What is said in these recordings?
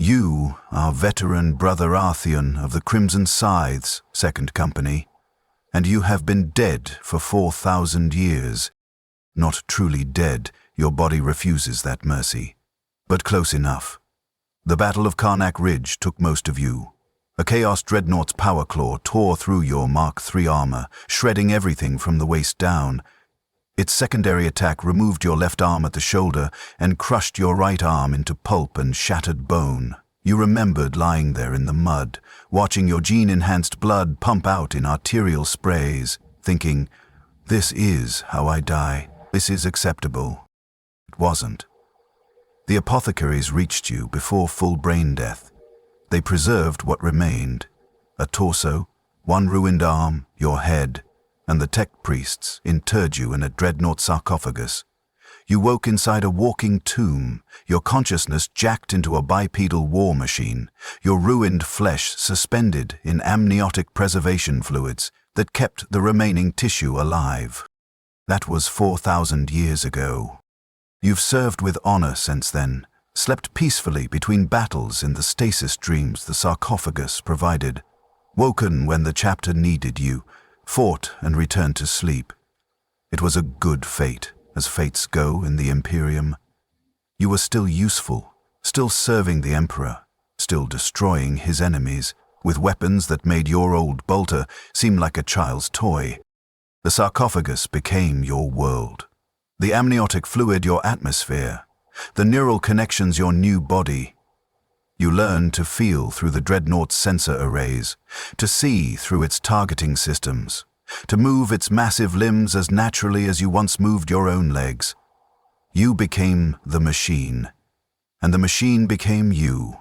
You are veteran Brother Artheon of the Crimson Scythes, Second Company, and you have been dead for 4,000 years. Not truly dead, your body refuses that mercy, but close enough. The Battle of Karnak Ridge took most of you. A Chaos Dreadnought's power claw tore through your Mark III armor, shredding everything from the waist down. Its secondary attack removed your left arm at the shoulder and crushed your right arm into pulp and shattered bone. You remembered lying there in the mud, watching your gene-enhanced blood pump out in arterial sprays, thinking, "This is how I die. This is acceptable." It wasn't. The apothecaries reached you before full brain death. They preserved what remained: a torso, one ruined arm, your head, and the tech priests interred you in a Dreadnought Sarcophagus. You woke inside a walking tomb, your consciousness jacked into a bipedal war machine, your ruined flesh suspended in amniotic preservation fluids that kept the remaining tissue alive. That was 4,000 years ago. You've served with honor since then, slept peacefully between battles in the stasis dreams the sarcophagus provided, woken when the chapter needed you, fought and returned to sleep. It was a good fate, as fates go in the Imperium. You were still useful, still serving the Emperor, still destroying his enemies, with weapons that made your old bolter seem like a child's toy. The sarcophagus became your world. The amniotic fluid your atmosphere, the neural connections your new body. You learned to feel through the Dreadnought's sensor arrays, to see through its targeting systems, to move its massive limbs as naturally as you once moved your own legs. You became the machine, and the machine became you.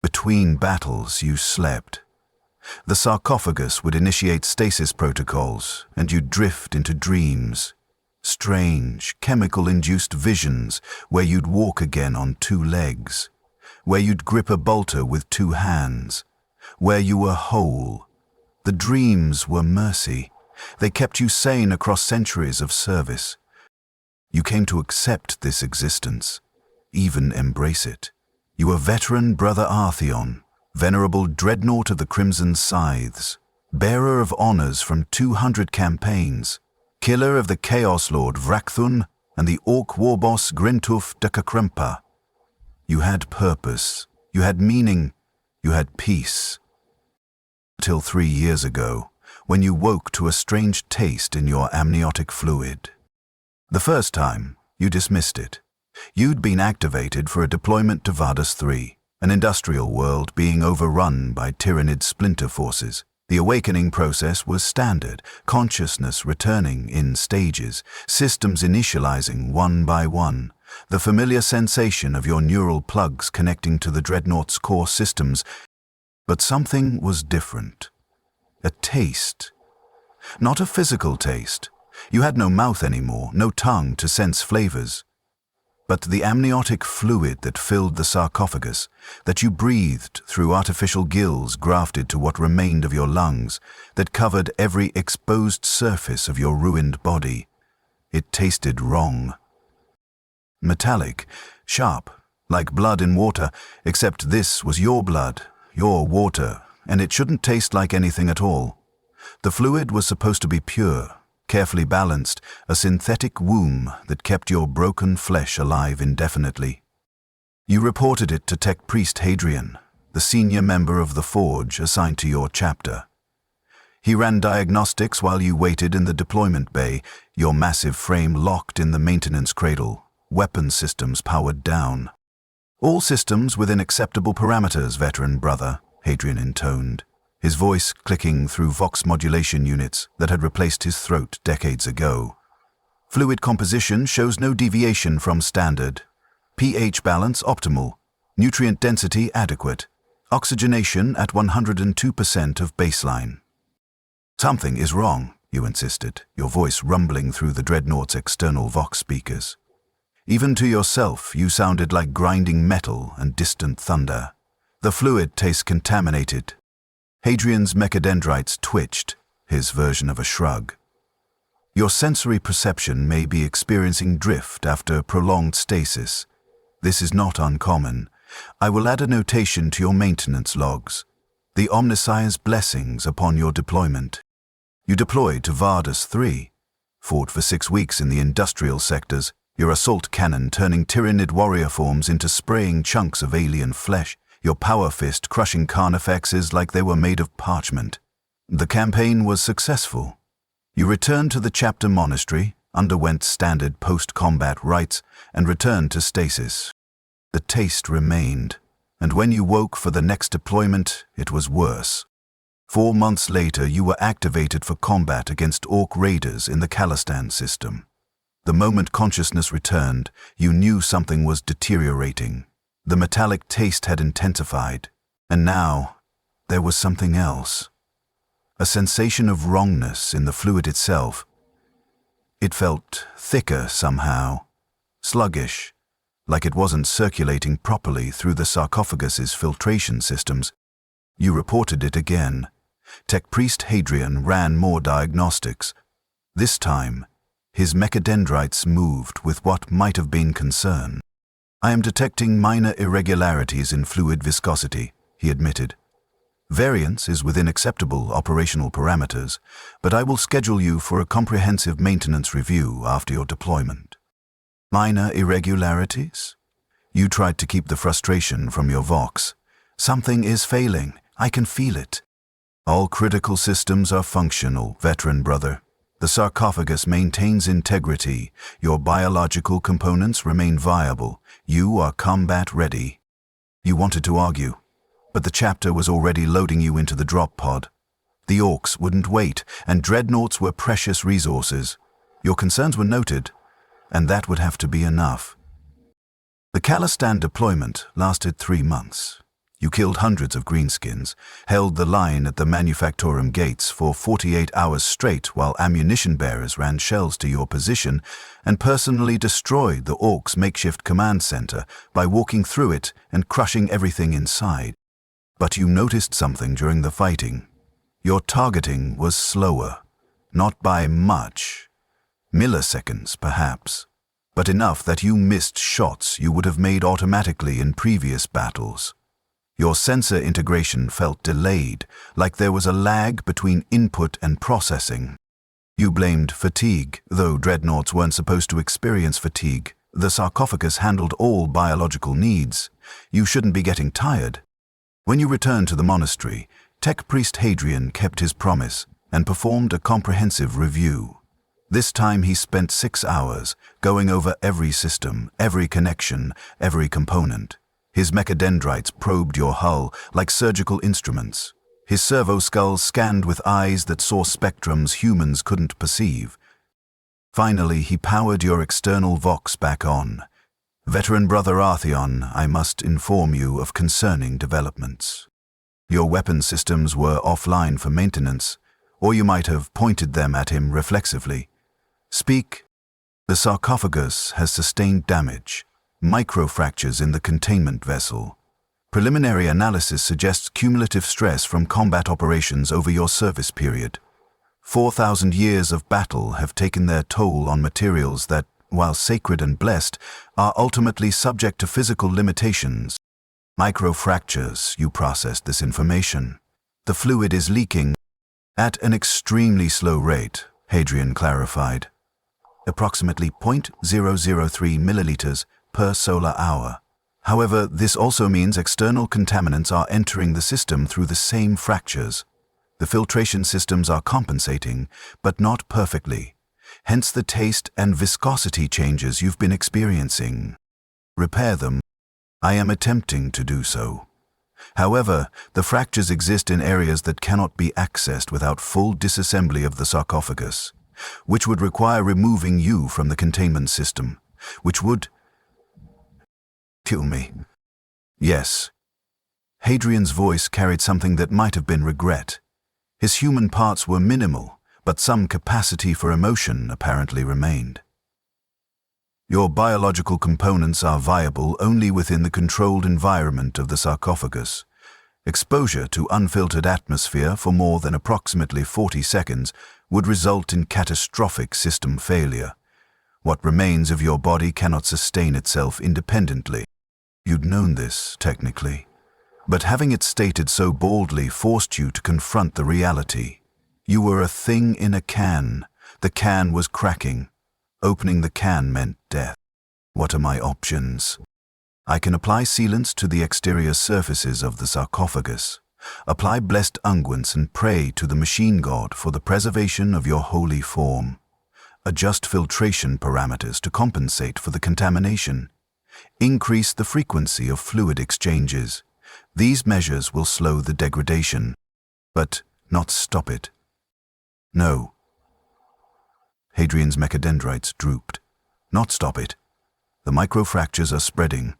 Between battles, you slept. The sarcophagus would initiate stasis protocols, and you'd drift into dreams. Strange, chemical-induced visions where you'd walk again on two legs, where you'd grip a bolter with two hands, where you were whole. The dreams were mercy. They kept you sane across centuries of service. You came to accept this existence, even embrace it. You were veteran Brother Artheon, venerable Dreadnought of the Crimson Scythes, bearer of honors from 200 campaigns, killer of the Chaos Lord Vrakthun and the Orc warboss Grintuf de Kakrempa. You had purpose, you had meaning, you had peace. Till 3 years ago, when you woke to a strange taste in your amniotic fluid. The first time, you dismissed it. You'd been activated for a deployment to Vardus III, an industrial world being overrun by Tyrannid splinter forces. The awakening process was standard, consciousness returning in stages, systems initializing one by one, the familiar sensation of your neural plugs connecting to the Dreadnought's core systems. But something was different. A taste. Not a physical taste. You had no mouth anymore, no tongue to sense flavors. But the amniotic fluid that filled the sarcophagus, that you breathed through artificial gills grafted to what remained of your lungs, that covered every exposed surface of your ruined body. It tasted wrong. Metallic, sharp, like blood in water, except this was your blood, your water, and it shouldn't taste like anything at all. The fluid was supposed to be pure, carefully balanced, a synthetic womb that kept your broken flesh alive indefinitely. You reported it to Tech Priest Hadrian, the senior member of the Forge assigned to your chapter. He ran diagnostics while you waited in the deployment bay, your massive frame locked in the maintenance cradle, weapon systems powered down. "All systems within acceptable parameters, veteran brother," Hadrian intoned, his voice clicking through vox modulation units that had replaced his throat decades ago. "Fluid composition shows no deviation from standard. pH balance optimal. Nutrient density adequate. Oxygenation at 102% of baseline." "Something is wrong," you insisted, your voice rumbling through the Dreadnought's external vox speakers. Even to yourself, you sounded like grinding metal and distant thunder. "The fluid tastes contaminated." Hadrian's mechadendrites twitched, his version of a shrug. "Your sensory perception may be experiencing drift after prolonged stasis. This is not uncommon. I will add a notation to your maintenance logs. The Omnissiah's blessings upon your deployment. You deployed to Vardus 3, fought for 6 weeks in the industrial sectors, your assault cannon turning Tyranid warrior forms into spraying chunks of alien flesh, your power fist crushing carnifexes like they were made of parchment. The campaign was successful. You returned to the chapter monastery, underwent standard post-combat rites, and returned to stasis. The taste remained, and when you woke for the next deployment, it was worse. 4 months later, you were activated for combat against Orc raiders in the Khalistan system. The moment consciousness returned, you knew something was deteriorating. The metallic taste had intensified, and now there was something else. A sensation of wrongness in the fluid itself. It felt thicker somehow, sluggish, like it wasn't circulating properly through the sarcophagus's filtration systems. You reported it again. Tech Priest Hadrian ran more diagnostics. This time, his mechadendrites moved with what might have been concern. I am detecting minor irregularities in fluid viscosity, he admitted. Variance is within acceptable operational parameters, but I will schedule you for a comprehensive maintenance review after your deployment. Minor irregularities? You tried to keep the frustration from your Vox. Something is failing. I can feel it. All critical systems are functional, veteran brother. The sarcophagus maintains integrity. Your biological components remain viable. You are combat ready. You wanted to argue, but the chapter was already loading you into the drop pod. The orcs wouldn't wait, and dreadnoughts were precious resources. Your concerns were noted, and that would have to be enough. The Khalistan deployment lasted 3 months. You killed hundreds of greenskins, held the line at the Manufactorum gates for 48 hours straight while ammunition bearers ran shells to your position, and personally destroyed the Orcs' makeshift command center by walking through it and crushing everything inside. But you noticed something during the fighting. Your targeting was slower, not by much. Milliseconds, perhaps, but enough that you missed shots you would have made automatically in previous battles. Your sensor integration felt delayed, like there was a lag between input and processing. You blamed fatigue, though dreadnoughts weren't supposed to experience fatigue. The sarcophagus handled all biological needs. You shouldn't be getting tired. When you returned to the monastery, Tech Priest Hadrian kept his promise and performed a comprehensive review. This time he spent 6 hours going over every system, every connection, every component. His mechadendrites probed your hull like surgical instruments. His servo-skulls scanned with eyes that saw spectrums humans couldn't perceive. Finally, he powered your external Vox back on. Veteran Brother Artheon, I must inform you of concerning developments. Your weapon systems were offline for maintenance, or you might have pointed them at him reflexively. Speak. The sarcophagus has sustained damage. Microfractures in the containment vessel. Preliminary analysis suggests cumulative stress from combat operations over your service period. 4,000 years of battle have taken their toll on materials that, while sacred and blessed, are ultimately subject to physical limitations. Microfractures, you processed this information. The fluid is leaking at an extremely slow rate, Hadrian clarified. Approximately 0.003 milliliters per solar hour. However, this also means external contaminants are entering the system through the same fractures. The filtration systems are compensating, but not perfectly. Hence the taste and viscosity changes you've been experiencing. Repair them. I am attempting to do so. However, the fractures exist in areas that cannot be accessed without full disassembly of the sarcophagus, which would require removing you from the containment system, which would kill me. Yes. Hadrian's voice carried something that might have been regret. His human parts were minimal, but some capacity for emotion apparently remained. Your biological components are viable only within the controlled environment of the sarcophagus. Exposure to unfiltered atmosphere for more than approximately 40 seconds would result in catastrophic system failure. What remains of your body cannot sustain itself independently. You'd known this, technically, but having it stated so boldly forced you to confront the reality. You were a thing in a can. The can was cracking. Opening the can meant death. What are my options? I can apply sealants to the exterior surfaces of the sarcophagus, apply blessed unguents and pray to the machine god for the preservation of your holy form. Adjust filtration parameters to compensate for the contamination. Increase the frequency of fluid exchanges. These measures will slow the degradation, but not stop it. No. Hadrian's mechadendrites drooped. Not stop it. The microfractures are spreading.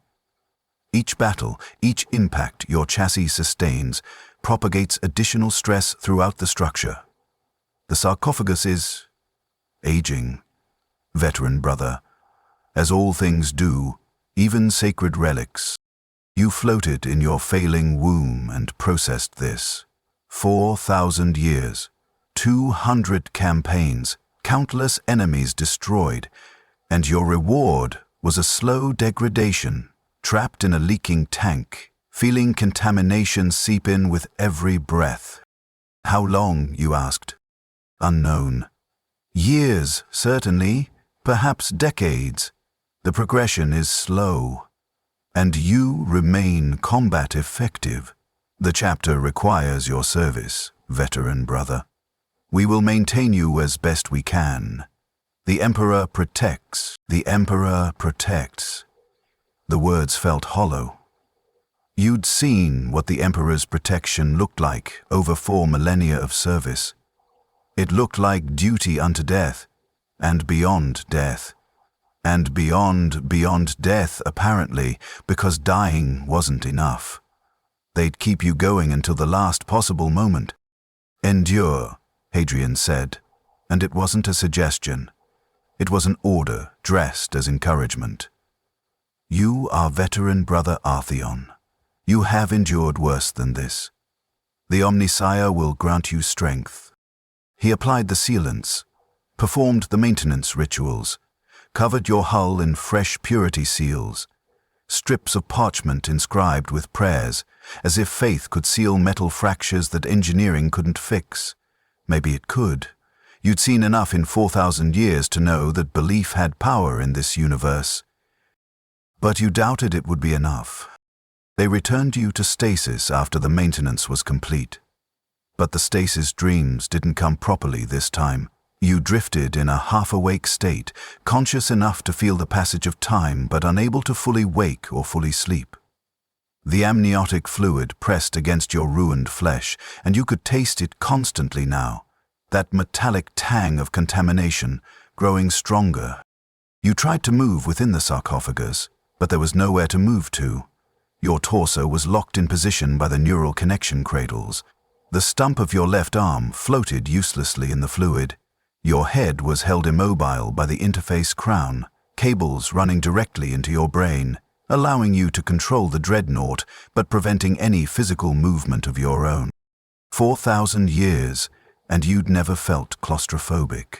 Each battle, each impact your chassis sustains, propagates additional stress throughout the structure. The sarcophagus is aging, veteran brother, as all things do, even sacred relics. You floated in your failing womb and processed this. 4,000 years, 200 campaigns, countless enemies destroyed, and your reward was a slow degradation, trapped in a leaking tank, feeling contamination seep in with every breath. How long, you asked? Unknown. Years, certainly, perhaps decades. The progression is slow. And you remain combat effective. The chapter requires your service, veteran brother. We will maintain you as best we can. The Emperor protects. The Emperor protects. The words felt hollow. You'd seen what the Emperor's protection looked like over 4 millennia of service. It looked like duty unto death, and beyond death. And beyond death, apparently, because dying wasn't enough. They'd keep you going until the last possible moment. Endure, Hadrian said, and it wasn't a suggestion. It was an order dressed as encouragement. You are veteran brother Artheon. You have endured worse than this. The Omnisire will grant you strength. He applied the sealants, performed the maintenance rituals, covered your hull in fresh purity seals, strips of parchment inscribed with prayers, as if faith could seal metal fractures that engineering couldn't fix. Maybe it could. You'd seen enough in 4,000 years to know that belief had power in this universe. But you doubted it would be enough. They returned you to stasis after the maintenance was complete. But the stasis dreams didn't come properly this time. You drifted in a half-awake state, conscious enough to feel the passage of time but unable to fully wake or fully sleep. The amniotic fluid pressed against your ruined flesh, and you could taste it constantly now, that metallic tang of contamination, growing stronger. You tried to move within the sarcophagus, but there was nowhere to move to. Your torso was locked in position by the neural connection cradles. The stump of your left arm floated uselessly in the fluid. Your head was held immobile by the interface crown, cables running directly into your brain, allowing you to control the Dreadnought, but preventing any physical movement of your own. 4,000 years, and you'd never felt claustrophobic.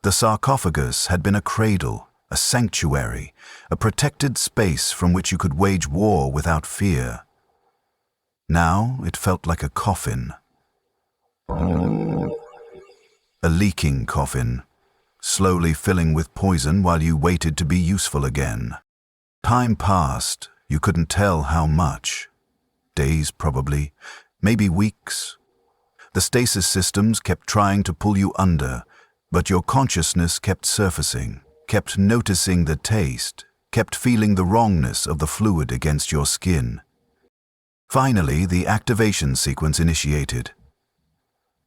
The sarcophagus had been a cradle, a sanctuary, a protected space from which you could wage war without fear. Now it felt like a coffin. A leaking coffin, slowly filling with poison while you waited to be useful again. Time passed, you couldn't tell how much. Days probably, maybe weeks. The stasis systems kept trying to pull you under, but your consciousness kept surfacing, kept noticing the taste, kept feeling the wrongness of the fluid against your skin. Finally, the activation sequence initiated.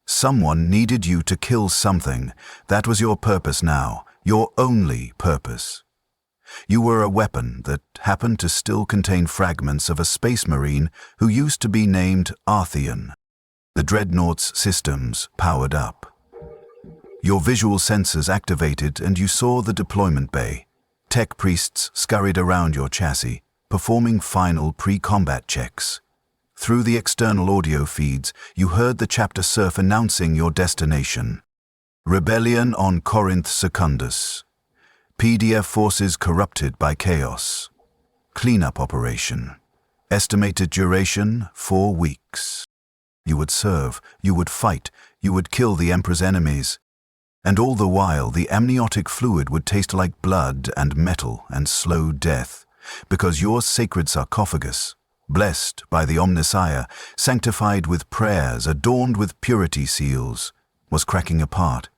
Someone needed you to kill something. That was your purpose now, your only purpose. You were a weapon that happened to still contain fragments of a space marine who used to be named Artheon. The Dreadnought's systems powered up. Your visual sensors activated and you saw the deployment bay. Tech priests scurried around your chassis, performing final pre-combat checks. Through the external audio feeds, you heard the chapter surf announcing your destination. Rebellion on Corinth Secundus. PDF forces corrupted by chaos. Cleanup operation. Estimated duration, 4 weeks. You would serve, you would fight, you would kill the Emperor's enemies. And all the while, the amniotic fluid would taste like blood and metal and slow death, because your sacred sarcophagus, blessed by the Omnissiah, sanctified with prayers, adorned with purity seals, was cracking apart,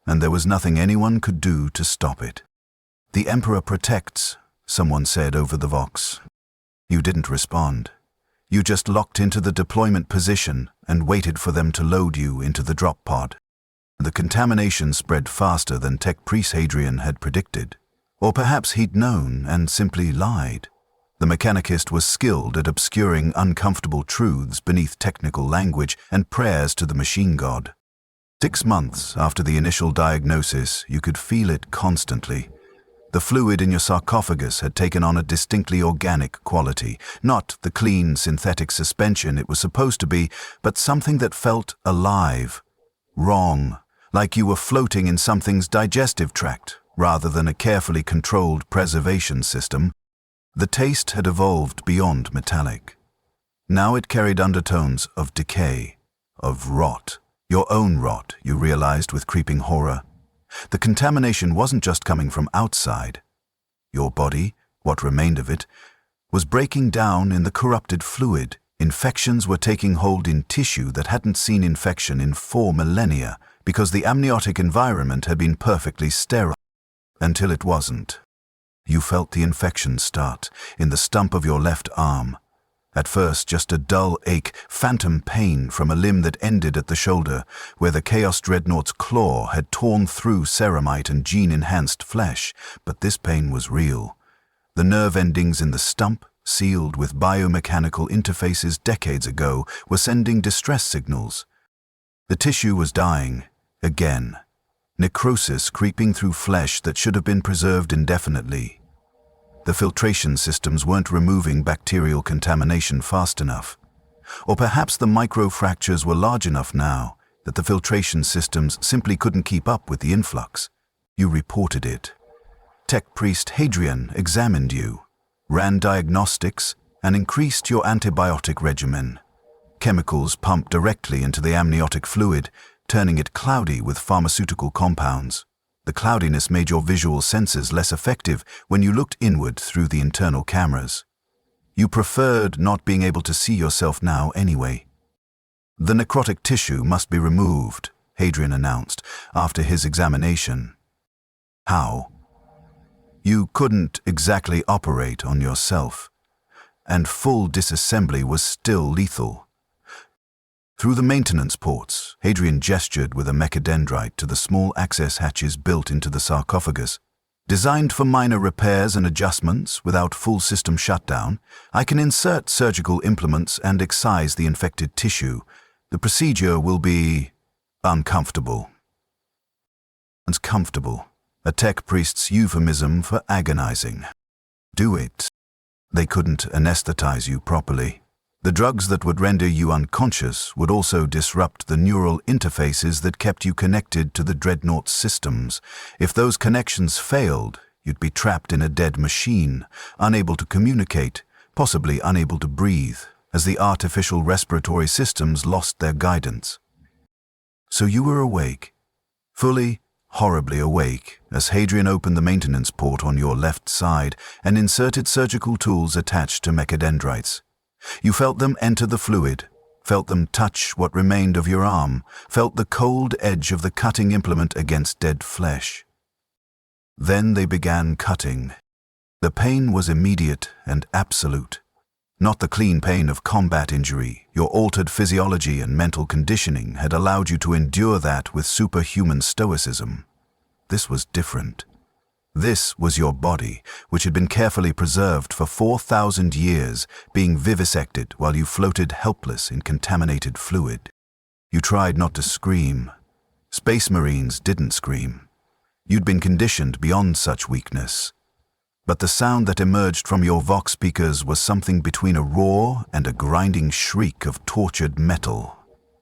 and there was nothing anyone could do to stop it. "The Emperor protects," someone said over the Vox. You didn't respond. You just locked into the deployment position and waited for them to load you into the drop pod. The contamination spread faster than Tech Priest Hadrian had predicted. Or perhaps he'd known and simply lied. The mechanicist was skilled at obscuring uncomfortable truths beneath technical language and prayers to the machine god. 6 months after the initial diagnosis, you could feel it constantly. The fluid in your sarcophagus had taken on a distinctly organic quality, not the clean synthetic suspension it was supposed to be, but something that felt alive, wrong, like you were floating in something's digestive tract, rather than a carefully controlled preservation system. The taste had evolved beyond metallic. Now it carried undertones of decay, of rot. Your own rot, you realized with creeping horror. The contamination wasn't just coming from outside. Your body, what remained of it, was breaking down in the corrupted fluid. Infections were taking hold in tissue that hadn't seen infection in 4 millennia because the amniotic environment had been perfectly sterile. Until it wasn't. You felt the infection start in the stump of your left arm. At first, just a dull ache, phantom pain from a limb that ended at the shoulder, where the Chaos Dreadnought's claw had torn through ceramite and gene-enhanced flesh. But this pain was real. The nerve endings in the stump, sealed with biomechanical interfaces decades ago, were sending distress signals. The tissue was dying, again. Necrosis creeping through flesh that should have been preserved indefinitely. The filtration systems weren't removing bacterial contamination fast enough. Or perhaps the microfractures were large enough now that the filtration systems simply couldn't keep up with the influx. You reported it. Tech Priest Hadrian examined you, ran diagnostics, and increased your antibiotic regimen. Chemicals pumped directly into the amniotic fluid, turning it cloudy with pharmaceutical compounds. The cloudiness made your visual senses less effective when you looked inward through the internal cameras. You preferred not being able to see yourself now anyway. "The necrotic tissue must be removed," Hadrian announced after his examination. "How?" "You couldn't exactly operate on yourself, and full disassembly was still lethal." Through the maintenance ports, Hadrian gestured with a mechadendrite to the small access hatches built into the sarcophagus. "Designed for minor repairs and adjustments without full system shutdown, I can insert surgical implements and excise the infected tissue. The procedure will be uncomfortable." Uncomfortable, a tech priest's euphemism for agonizing. Do it. They couldn't anesthetize you properly. The drugs that would render you unconscious would also disrupt the neural interfaces that kept you connected to the Dreadnought systems. If those connections failed, you'd be trapped in a dead machine, unable to communicate, possibly unable to breathe, as the artificial respiratory systems lost their guidance. So you were awake, fully, horribly awake, as Hadrian opened the maintenance port on your left side and inserted surgical tools attached to mechadendrites. You felt them enter the fluid, felt them touch what remained of your arm, felt the cold edge of the cutting implement against dead flesh. Then they began cutting. The pain was immediate and absolute. Not the clean pain of combat injury. Your altered physiology and mental conditioning had allowed you to endure that with superhuman stoicism. This was different. This was your body, which had been carefully preserved for 4,000 years, being vivisected while you floated helpless in contaminated fluid. You tried not to scream. Space Marines didn't scream. You'd been conditioned beyond such weakness. But the sound that emerged from your Vox speakers was something between a roar and a grinding shriek of tortured metal.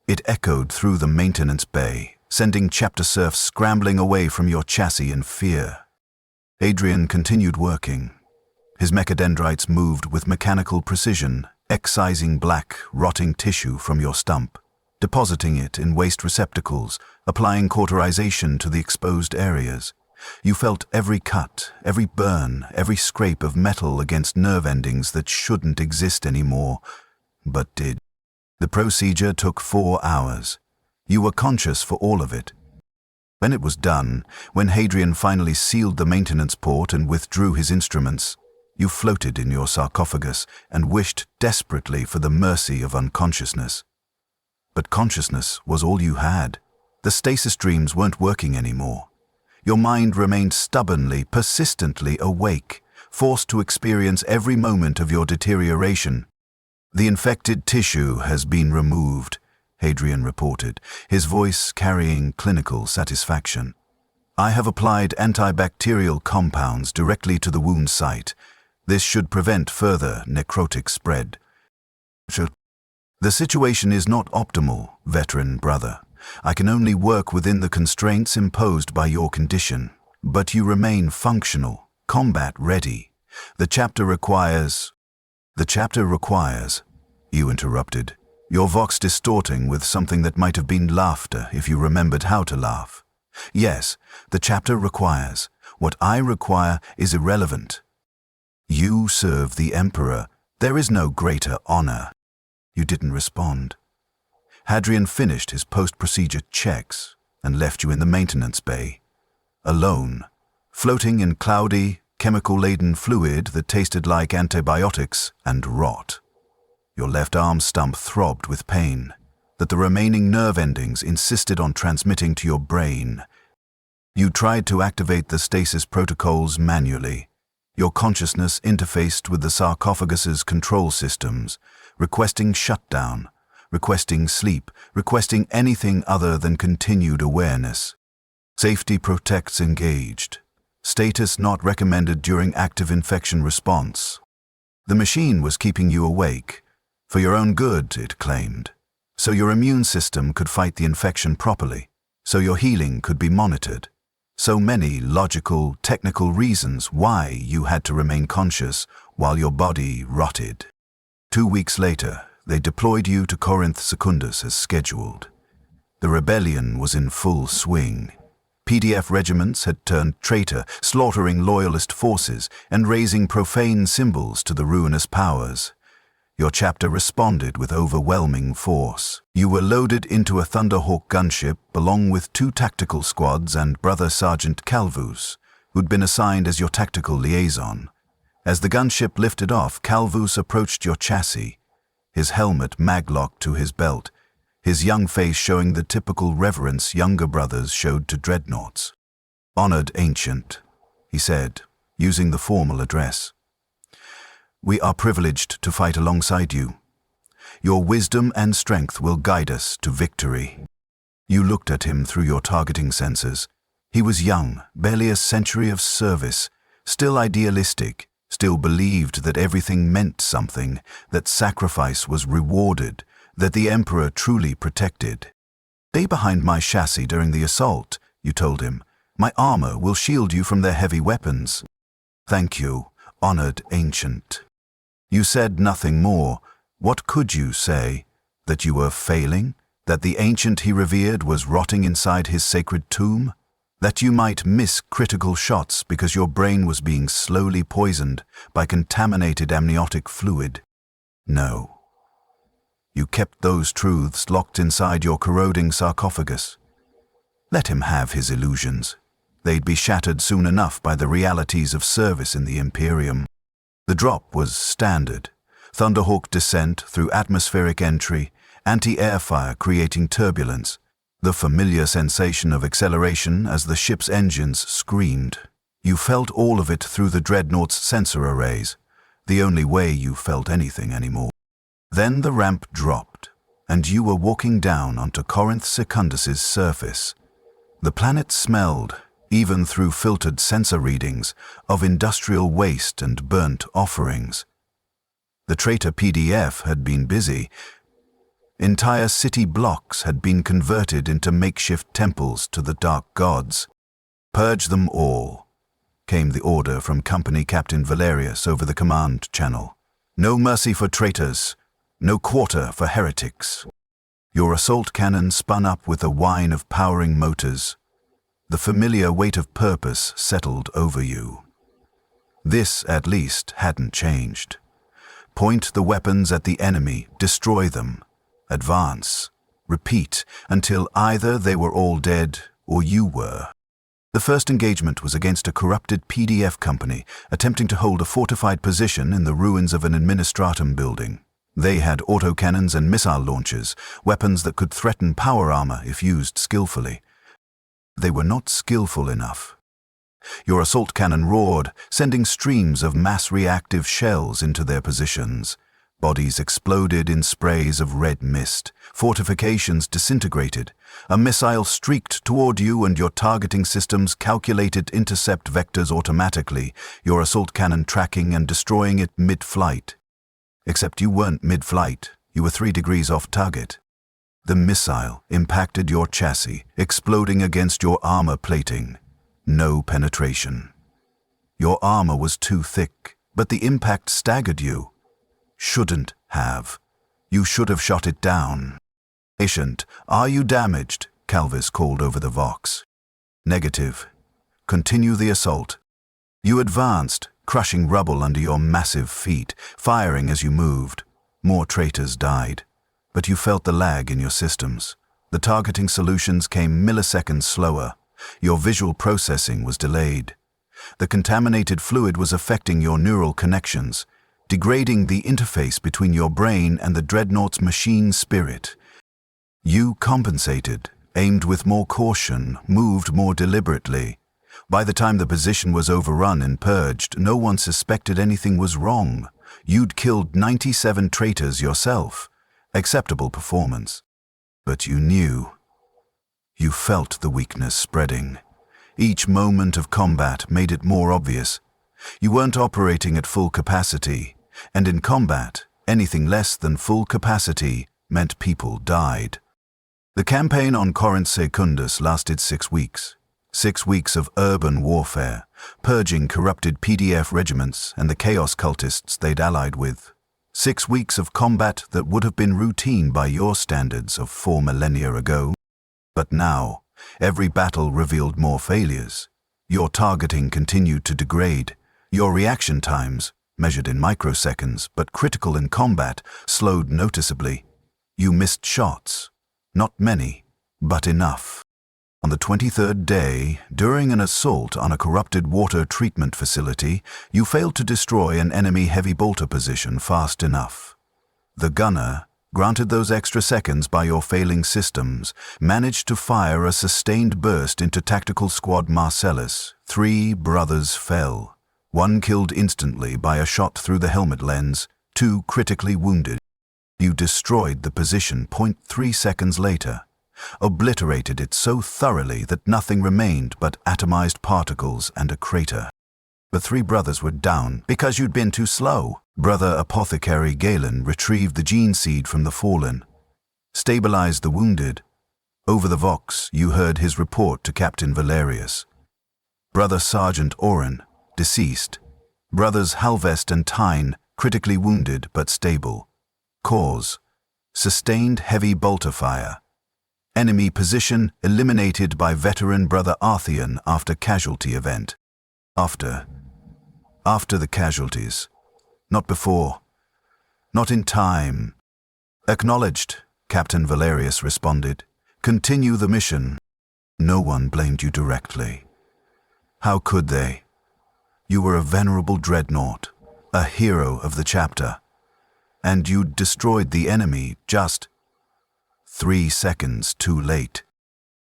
It echoed through the maintenance bay, sending chapter serfs scrambling away from your chassis in fear. Hadrian continued working. His mechadendrites moved with mechanical precision, excising black, rotting tissue from your stump, depositing it in waste receptacles, applying cauterization to the exposed areas. You felt every cut, every burn, every scrape of metal against nerve endings that shouldn't exist anymore, but did. The procedure took 4 hours. You were conscious for all of it. When it was done, when Hadrian finally sealed the maintenance port and withdrew his instruments, you floated in your sarcophagus and wished desperately for the mercy of unconsciousness. But consciousness was all you had. The stasis dreams weren't working anymore. Your mind remained stubbornly, persistently awake, forced to experience every moment of your deterioration. "The infected tissue has been removed," Hadrian reported, his voice carrying clinical satisfaction. "I have applied antibacterial compounds directly to the wound site. This should prevent further necrotic spread." "The situation is not optimal, veteran brother. I can only work within the constraints imposed by your condition, but you remain functional, combat ready. The chapter requires, you interrupted, your vox distorting with something that might have been laughter if you remembered how to laugh. "Yes, the chapter requires. What I require is irrelevant. You serve the Emperor. There is no greater honor." You didn't respond. Hadrian finished his post-procedure checks and left you in the maintenance bay, alone, floating in cloudy, chemical-laden fluid that tasted like antibiotics and rot. Your left arm stump throbbed with pain that the remaining nerve endings insisted on transmitting to your brain. You tried to activate the stasis protocols manually. Your consciousness interfaced with the sarcophagus's control systems, requesting shutdown, requesting sleep, requesting anything other than continued awareness. Safety protects engaged. Status not recommended during active infection response. The machine was keeping you awake. For your own good, it claimed. So your immune system could fight the infection properly. So your healing could be monitored. So many logical, technical reasons why you had to remain conscious while your body rotted. 2 weeks later, they deployed you to Corinth Secundus as scheduled. The rebellion was in full swing. PDF regiments had turned traitor, slaughtering loyalist forces and raising profane symbols to the ruinous powers. Your chapter responded with overwhelming force. You were loaded into a Thunderhawk gunship along with 2 tactical squads and Brother Sergeant Calvus, who'd been assigned as your tactical liaison. As the gunship lifted off, Calvus approached your chassis, his helmet maglocked to his belt, his young face showing the typical reverence younger brothers showed to dreadnoughts. "Honored Ancient," he said, using the formal address. "We are privileged to fight alongside you. Your wisdom and strength will guide us to victory." You looked at him through your targeting sensors. He was young, barely a century of service, still idealistic, still believed that everything meant something, that sacrifice was rewarded, that the Emperor truly protected. "Stay behind my chassis during the assault," you told him. "My armor will shield you from their heavy weapons." "Thank you, honored Ancient." You said nothing more. What could you say? That you were failing? That the ancient he revered was rotting inside his sacred tomb? That you might miss critical shots because your brain was being slowly poisoned by contaminated amniotic fluid? No. You kept those truths locked inside your corroding sarcophagus. Let him have his illusions. They'd be shattered soon enough by the realities of service in the Imperium. The drop was standard. Thunderhawk descent through atmospheric entry, anti-air fire creating turbulence, the familiar sensation of acceleration as the ship's engines screamed. You felt all of it through the Dreadnought's sensor arrays, the only way you felt anything anymore. Then the ramp dropped, and you were walking down onto Corinth Secundus's surface. The planet smelled, even through filtered sensor readings, of industrial waste and burnt offerings. The traitor PDF had been busy. Entire city blocks had been converted into makeshift temples to the dark gods. Purge them all. came the order from Company Captain Valerius over the command channel. No mercy for traitors, no quarter for heretics. Your assault cannon spun up with a whine of powering motors. The familiar weight of purpose settled over you. This, at least, hadn't changed. Point the weapons at the enemy, destroy them. Advance. Repeat until either they were all dead or you were. The first engagement was against a corrupted PDF company attempting to hold a fortified position in the ruins of an administratum building. They had autocannons and missile launchers, weapons that could threaten power armor if used skillfully. They were not skillful enough. Your assault cannon roared, sending streams of mass-reactive shells into their positions. Bodies exploded in sprays of red mist. Fortifications disintegrated. A missile streaked toward you and your targeting systems calculated intercept vectors automatically, your assault cannon tracking and destroying it mid-flight. Except you weren't mid-flight, you were 3 degrees off target. The missile impacted your chassis, exploding against your armor plating. No penetration. Your armor was too thick, but the impact staggered you. Shouldn't have. You should have shot it down. Patient, are you damaged? Calvis called over the Vox. Negative. Continue the assault. You advanced, crushing rubble under your massive feet, firing as you moved. More traitors died. But you felt the lag in your systems. The targeting solutions came milliseconds slower. Your visual processing was delayed. The contaminated fluid was affecting your neural connections, degrading the interface between your brain and the Dreadnought's machine spirit. You compensated, aimed with more caution, moved more deliberately. By the time the position was overrun and purged, no one suspected anything was wrong. You'd killed 97 traitors yourself. Acceptable performance. But you knew. You felt the weakness spreading. Each moment of combat made it more obvious. You weren't operating at full capacity, and in combat, anything less than full capacity meant people died. The campaign on Corinth Secundus lasted 6 weeks. 6 weeks of urban warfare, purging corrupted PDF regiments and the chaos cultists they'd allied with. 6 weeks of combat that would have been routine by your standards of 4 millennia ago. But now, every battle revealed more failures. Your targeting continued to degrade. Your reaction times, measured in microseconds but critical in combat, slowed noticeably. You missed shots. Not many, but enough. On the 23rd day, during an assault on a corrupted water treatment facility, you failed to destroy an enemy heavy bolter position fast enough. The gunner, granted those extra seconds by your failing systems, managed to fire a sustained burst into Tactical Squad Marcellus. 3 brothers fell. 1 killed instantly by a shot through the helmet lens, 2 critically wounded. You destroyed the position 0.3 seconds later, obliterated it so thoroughly that nothing remained but atomized particles and a crater. The 3 brothers were down because you'd been too slow. Brother Apothecary Galen retrieved the gene seed from the fallen, stabilized the wounded. Over the Vox, you heard his report to Captain Valerius. Brother Sergeant Oren, deceased. Brothers Halvest and Tyne, critically wounded but stable. Cause: sustained heavy bolter fire. Enemy position eliminated by veteran Brother Artheon after casualty event. After the casualties. Not before. Not in time. Acknowledged, Captain Valerius responded. Continue the mission. No one blamed you directly. How could they? You were a venerable dreadnought, a hero of the chapter. And you'd destroyed the enemy just 3 seconds too late.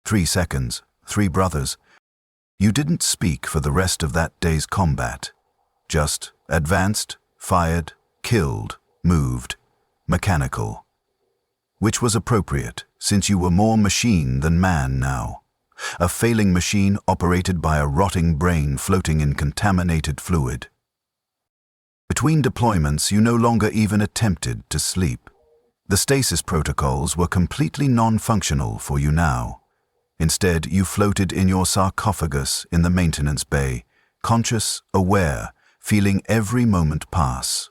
3 seconds, 3 brothers. You didn't speak for the rest of that day's combat. Just advanced, fired, killed, moved, mechanical. Which was appropriate, since you were more machine than man now. A failing machine operated by a rotting brain floating in contaminated fluid. Between deployments, you no longer even attempted to sleep. The stasis protocols were completely non-functional for you now. Instead, you floated in your sarcophagus in the maintenance bay, conscious, aware, feeling every moment pass.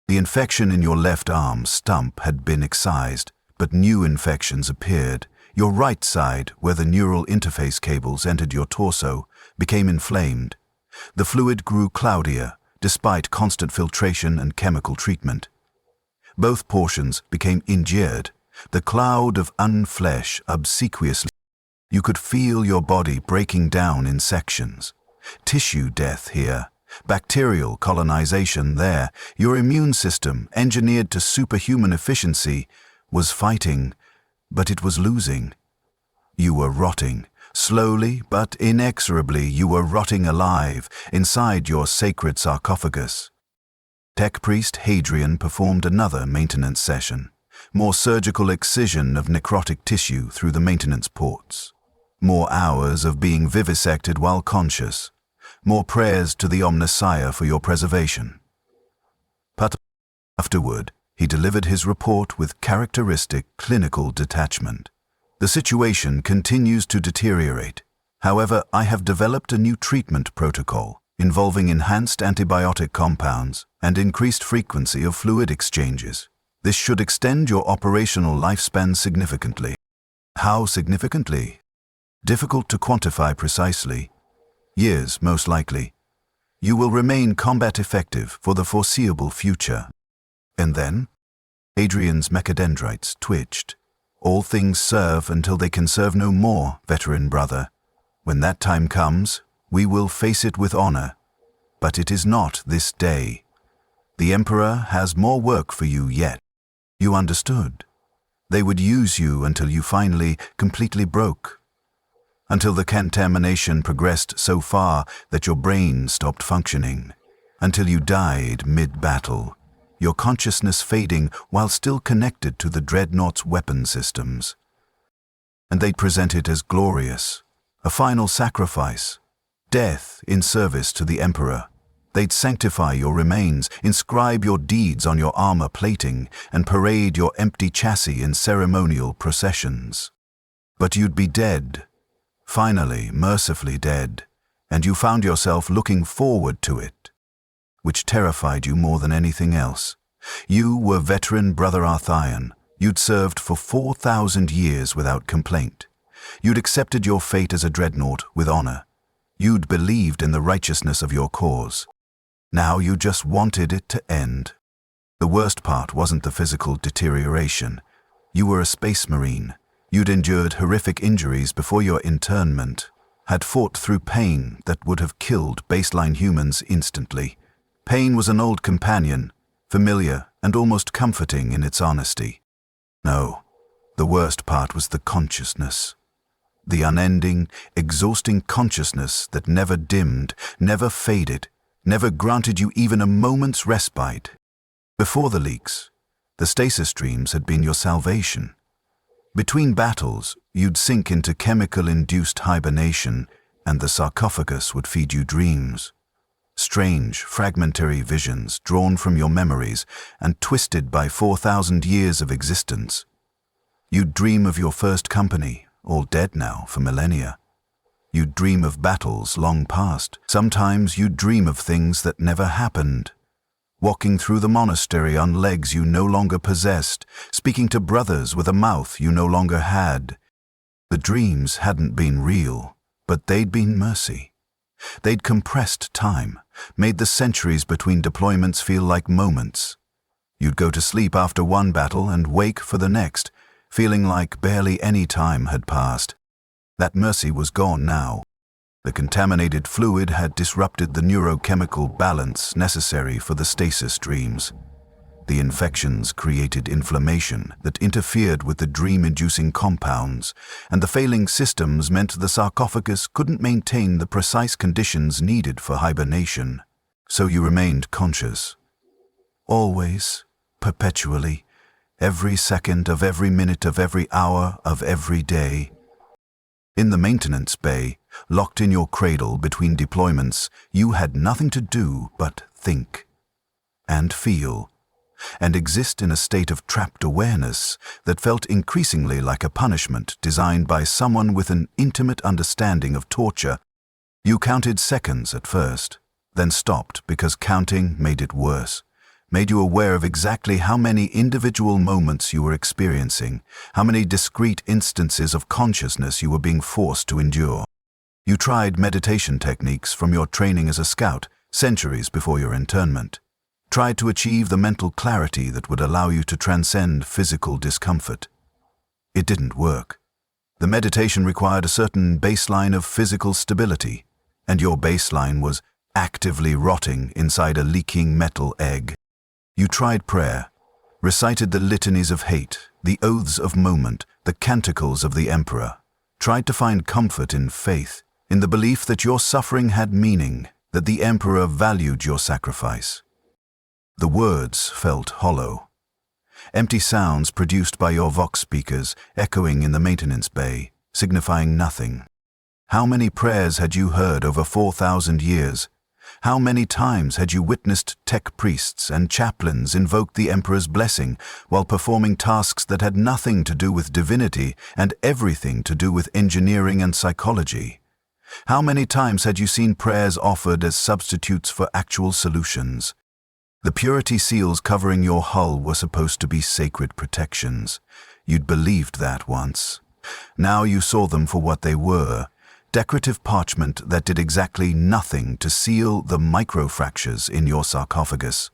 The infection in your left arm stump had been excised, but new infections appeared. Your right side, where the neural interface cables entered your torso, became inflamed. The fluid grew cloudier, despite constant filtration and chemical treatment. Both portions became injured, the cloud of unflesh obsequiously. You could feel your body breaking down in sections. Tissue death here, bacterial colonization there. Your immune system, engineered to superhuman efficiency, was fighting, but it was losing. You were rotting. Slowly but inexorably, you were rotting alive inside your sacred sarcophagus. Tech priest Hadrian performed another maintenance session. More surgical excision of necrotic tissue through the maintenance ports. More hours of being vivisected while conscious. More prayers to the Omnissiah for your preservation. But afterward, he delivered his report with characteristic clinical detachment. The situation continues to deteriorate. However, I have developed a new treatment protocol involving enhanced antibiotic compounds and increased frequency of fluid exchanges. This should extend your operational lifespan significantly. How significantly? Difficult to quantify precisely. Years, most likely. You will remain combat effective for the foreseeable future. And then? Adrian's mechadendrites twitched. All things serve until they can serve no more, veteran brother. When that time comes, we will face it with honor. But it is not this day. The Emperor has more work for you yet. You understood. They would use you until you finally completely broke. Until the contamination progressed so far that your brain stopped functioning. Until you died mid-battle. Your consciousness fading while still connected to the Dreadnought's weapon systems. And they'd present it as glorious, a final sacrifice, death in service to the Emperor. They'd sanctify your remains, inscribe your deeds on your armor plating, and parade your empty chassis in ceremonial processions. But you'd be dead, finally, mercifully dead, and you found yourself looking forward to it, which terrified you more than anything else. You were veteran Brother Arthian. You'd served for 4,000 years without complaint. You'd accepted your fate as a dreadnought with honor. You'd believed in the righteousness of your cause. Now you just wanted it to end. The worst part wasn't the physical deterioration. You were a space marine. You'd endured horrific injuries before your internment, had fought through pain that would have killed baseline humans instantly. Pain was an old companion, familiar and almost comforting in its honesty. No, the worst part was the consciousness. The unending, exhausting consciousness that never dimmed, never faded, never granted you even a moment's respite. Before the leaks, the stasis streams had been your salvation. Between battles, you'd sink into chemical-induced hibernation, and the sarcophagus would feed you dreams. Strange, fragmentary visions drawn from your memories and twisted by 4,000 years of existence. You'd dream of your first company, all dead now for millennia. You'd dream of battles long past. Sometimes you'd dream of things that never happened. Walking through the monastery on legs you no longer possessed, speaking to brothers with a mouth you no longer had. The dreams hadn't been real, but they'd been mercy. They'd compressed time, made the centuries between deployments feel like moments. You'd go to sleep after one battle and wake for the next, feeling like barely any time had passed. That mercy was gone now. The contaminated fluid had disrupted the neurochemical balance necessary for the stasis dreams. The infections created inflammation that interfered with the dream-inducing compounds, and the failing systems meant the sarcophagus couldn't maintain the precise conditions needed for hibernation. So you remained conscious. Always, perpetually, every second of every minute of every hour of every day. In the maintenance bay, locked in your cradle between deployments, you had nothing to do but think and feel, and exist in a state of trapped awareness that felt increasingly like a punishment designed by someone with an intimate understanding of torture. You counted seconds at first, then stopped because counting made it worse, made you aware of exactly how many individual moments you were experiencing, how many discrete instances of consciousness you were being forced to endure. You tried meditation techniques from your training as a scout centuries before your internment, tried to achieve the mental clarity that would allow you to transcend physical discomfort. It didn't work. The meditation required a certain baseline of physical stability, and your baseline was actively rotting inside a leaking metal egg. You tried prayer, recited the litanies of hate, the oaths of moment, the canticles of the emperor, tried to find comfort in faith, in the belief that your suffering had meaning, that the emperor valued your sacrifice. The words felt hollow. Empty sounds produced by your vox speakers echoing in the maintenance bay, signifying nothing. How many prayers had you heard over 4,000 years? How many times had you witnessed tech priests and chaplains invoke the emperor's blessing while performing tasks that had nothing to do with divinity and everything to do with engineering and psychology? How many times had you seen prayers offered as substitutes for actual solutions? The purity seals covering your hull were supposed to be sacred protections. You'd believed that once. Now you saw them for what they were, decorative parchment that did exactly nothing to seal the microfractures in your sarcophagus.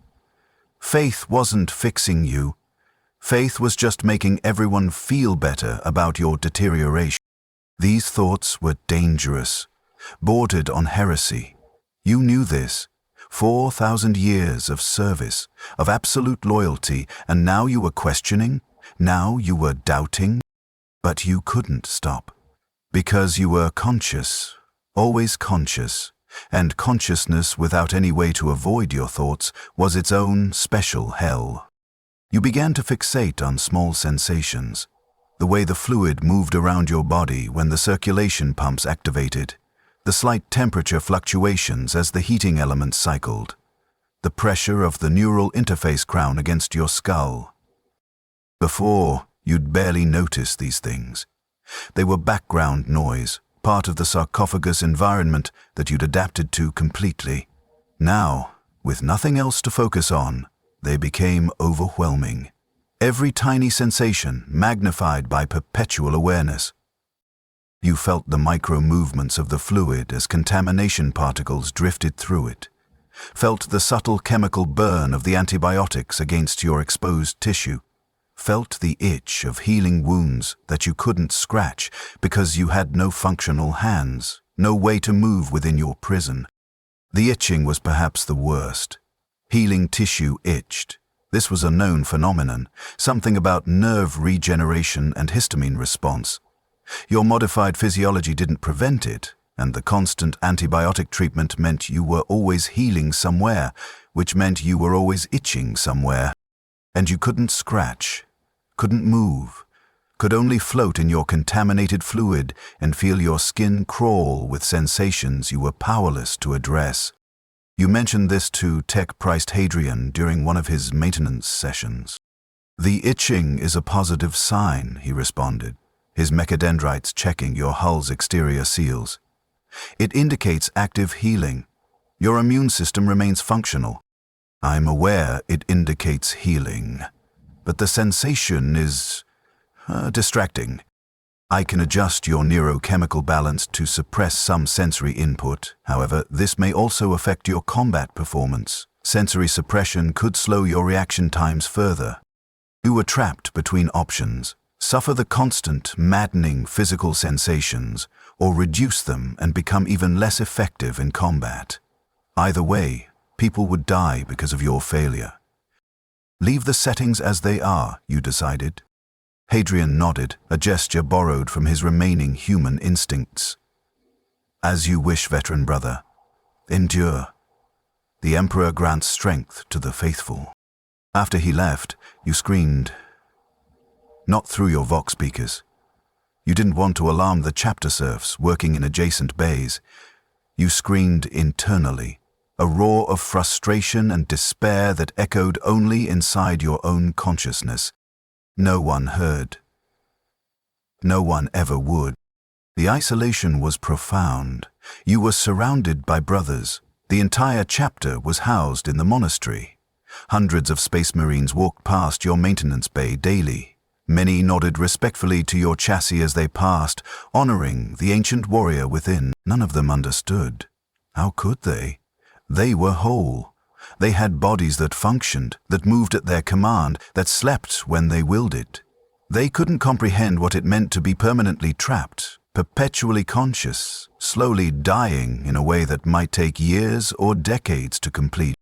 Faith wasn't fixing you. Faith was just making everyone feel better about your deterioration. These thoughts were dangerous, bordered on heresy. You knew this. 4,000 years of service, of absolute loyalty, and now you were questioning? Now you were doubting? But you couldn't stop. Because you were conscious, always conscious, and consciousness without any way to avoid your thoughts was its own special hell. You began to fixate on small sensations, the way the fluid moved around your body when the circulation pumps activated, the slight temperature fluctuations as the heating elements cycled, the pressure of the neural interface crown against your skull. Before, you'd barely notice these things. They were background noise, part of the sarcophagus environment that you'd adapted to completely. Now, with nothing else to focus on, they became overwhelming. Every tiny sensation magnified by perpetual awareness. You felt the micro-movements of the fluid as contamination particles drifted through it, felt the subtle chemical burn of the antibiotics against your exposed tissue, felt the itch of healing wounds that you couldn't scratch because you had no functional hands, no way to move within your prison. The itching was perhaps the worst. Healing tissue itched. This was a known phenomenon, something about nerve regeneration and histamine response. Your modified physiology didn't prevent it, and the constant antibiotic treatment meant you were always healing somewhere, which meant you were always itching somewhere. And you couldn't scratch, couldn't move, could only float in your contaminated fluid and feel your skin crawl with sensations you were powerless to address. You mentioned this to tech-priced Hadrian during one of his maintenance sessions. "The itching is a positive sign," he responded, his mechadendrites checking your hull's exterior seals. "It indicates active healing. Your immune system remains functional. I'm aware it indicates healing, but the sensation is distracting. I can adjust your neurochemical balance to suppress some sensory input. However, this may also affect your combat performance. Sensory suppression could slow your reaction times further." You were trapped between options: suffer the constant, maddening physical sensations, or reduce them and become even less effective in combat. Either way, people would die because of your failure. "Leave the settings as they are," you decided. Hadrian nodded, a gesture borrowed from his remaining human instincts. "As you wish, veteran brother. Endure. The Emperor grants strength to the faithful." After he left, you screamed. Not through your vox speakers. You didn't want to alarm the chapter serfs working in adjacent bays. You screamed internally, a roar of frustration and despair that echoed only inside your own consciousness. No one heard. No one ever would. The isolation was profound. You were surrounded by brothers, The entire chapter was housed in the monastery. Hundreds of Space Marines walked past your maintenance bay daily. Many nodded respectfully to your chassis as they passed, honoring the ancient warrior within. None of them understood. How could they? They were whole. They had bodies that functioned, that moved at their command, that slept when they willed it. They couldn't comprehend what it meant to be permanently trapped, perpetually conscious, slowly dying in a way that might take years or decades to complete.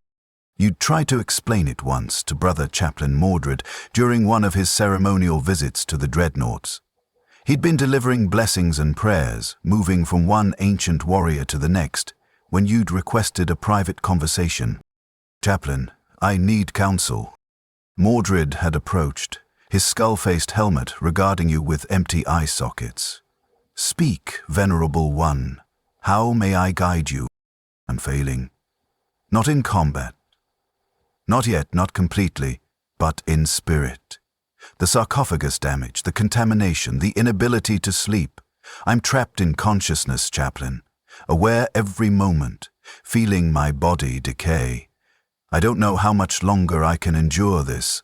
You'd tried to explain it once to Brother Chaplain Mordred during one of his ceremonial visits to the Dreadnoughts. He'd been delivering blessings and prayers, moving from one ancient warrior to the next, when you'd requested a private conversation. "Chaplain, I need counsel." Mordred had approached, his skull-faced helmet regarding you with empty eye sockets. "Speak, Venerable One. How may I guide you?" "Unfailing. Not in combat. Not yet, not completely, but in spirit. The sarcophagus damage, the contamination, the inability to sleep. I'm trapped in consciousness, Chaplain, aware every moment, feeling my body decay. I don't know how much longer I can endure this."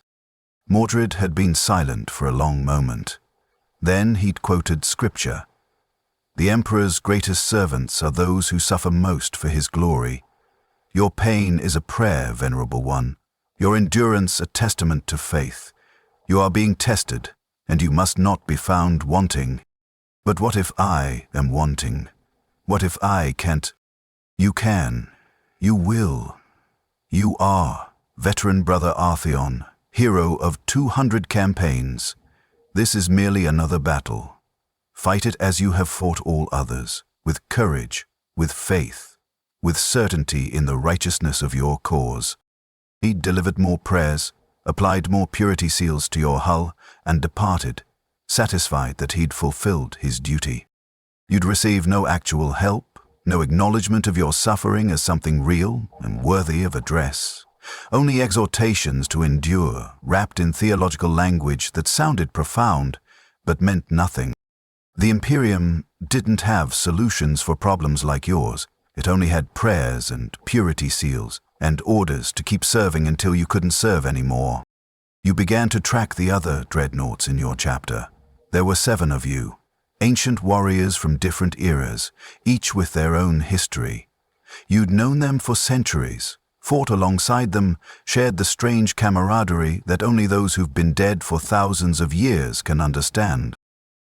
Mordred had been silent for a long moment. Then he'd quoted scripture. "The Emperor's greatest servants are those who suffer most for his glory. Your pain is a prayer, Venerable One. Your endurance a testament to faith. You are being tested, and you must not be found wanting. But what if I am wanting? What if I can't?" "You can. You will. You are, veteran Brother Artheon, hero of 200 campaigns. This is merely another battle. Fight it as you have fought all others, with courage, with faith, with certainty in the righteousness of your cause." He delivered more prayers, applied more purity seals to your hull, and departed, satisfied that he'd fulfilled his duty. You'd receive no actual help, no acknowledgement of your suffering as something real and worthy of address. Only exhortations to endure, wrapped in theological language that sounded profound, but meant nothing. The Imperium didn't have solutions for problems like yours. It only had prayers and purity seals, and orders to keep serving until you couldn't serve anymore. You began to track the other dreadnoughts in your chapter. There were 7 of you, ancient warriors from different eras, each with their own history. You'd known them for centuries, fought alongside them, shared the strange camaraderie that only those who've been dead for thousands of years can understand.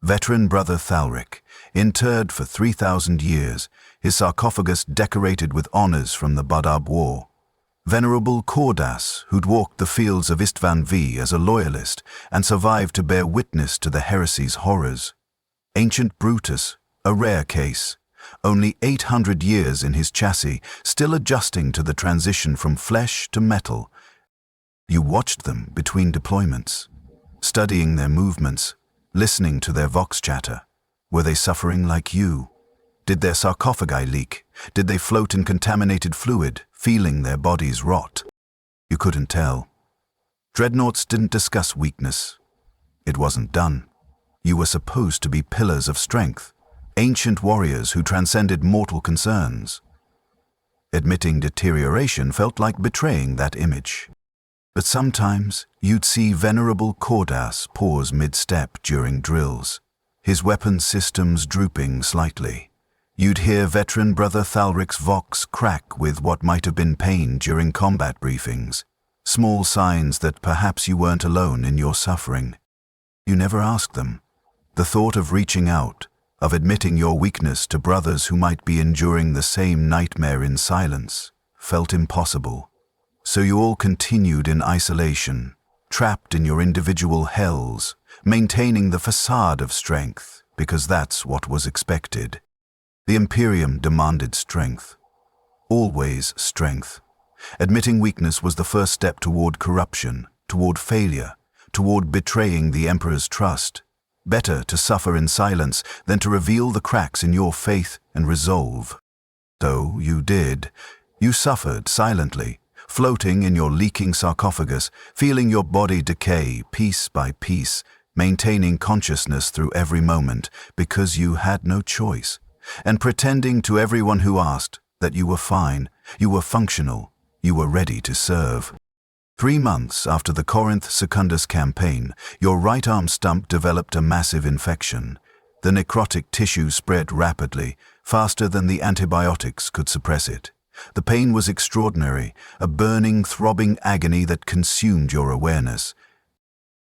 Veteran Brother Thalric, interred for 3,000 years, his sarcophagus decorated with honors from the Badab War. Venerable Cordas, who'd walked the fields of Istvan V as a loyalist and survived to bear witness to the heresy's horrors. Ancient Brutus, a rare case, only 800 years in his chassis, still adjusting to the transition from flesh to metal. You watched them between deployments, studying their movements, listening to their vox chatter. Were they suffering like you? Did their sarcophagi leak? Did they float in contaminated fluid, feeling their bodies rot? You couldn't tell. Dreadnoughts didn't discuss weakness. It wasn't done. You were supposed to be pillars of strength, ancient warriors who transcended mortal concerns. Admitting deterioration felt like betraying that image. But sometimes you'd see Venerable Cordas pause mid-step during drills, his weapon systems drooping slightly. You'd hear veteran Brother Thalric's vox crack with what might have been pain during combat briefings, small signs that perhaps you weren't alone in your suffering. You never asked them. The thought of reaching out, of admitting your weakness to brothers who might be enduring the same nightmare in silence, felt impossible. So you all continued in isolation, trapped in your individual hells, maintaining the facade of strength, because that's what was expected. The Imperium demanded strength. Always strength. Admitting weakness was the first step toward corruption, toward failure, toward betraying the Emperor's trust. Better to suffer in silence than to reveal the cracks in your faith and resolve. So you did. You suffered silently, floating in your leaking sarcophagus, feeling your body decay piece by piece, maintaining consciousness through every moment because you had no choice, and pretending to everyone who asked That you were fine, you were functional, you were ready to serve. 3 months after the Corinth Secundus campaign, your right arm stump developed a massive infection. The necrotic tissue spread rapidly, faster than the antibiotics could suppress it. The pain was extraordinary, a burning, throbbing agony that consumed your awareness.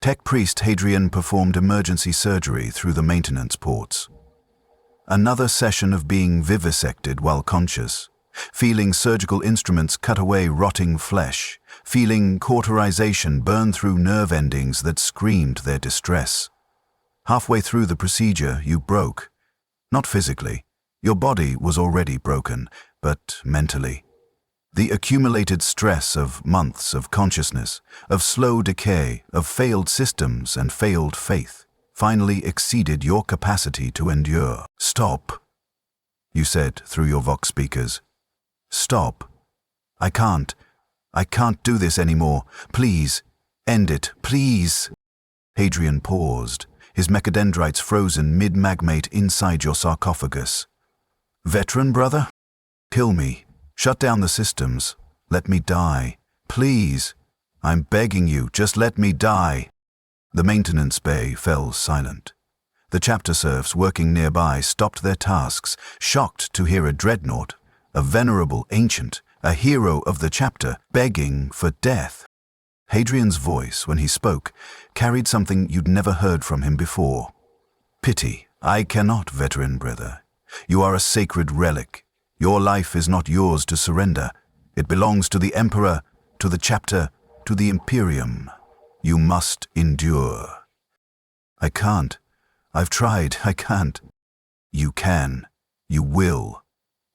Tech Priest Hadrian performed emergency surgery through the maintenance ports. Another session of being vivisected while conscious, feeling surgical instruments cut away rotting flesh, feeling cauterization burn through nerve endings that screamed their distress. Halfway through the procedure, you broke. Not physically. Your body was already broken, but mentally. The accumulated stress of months of consciousness, of slow decay, of failed systems and failed faith, finally exceeded your capacity to endure. "Stop," you said through your Vox speakers. "Stop. I can't do this anymore. Please, end it, please." Hadrian paused, his mechadendrites frozen mid-magmate inside your sarcophagus. "Veteran brother? Kill me. Shut down the systems. Let me die. Please. I'm begging you, just let me die." The maintenance bay fell silent. The chapter serfs working nearby stopped their tasks, shocked to hear a dreadnought, a venerable ancient, a hero of the chapter, begging for death. Hadrian's voice, when he spoke, carried something you'd never heard from him before. "Pity. I cannot, veteran brother. You are a sacred relic. Your life is not yours to surrender. It belongs to the Emperor, to the chapter, to the Imperium. You must endure." "I can't. I've tried. I can't." "You can. You will."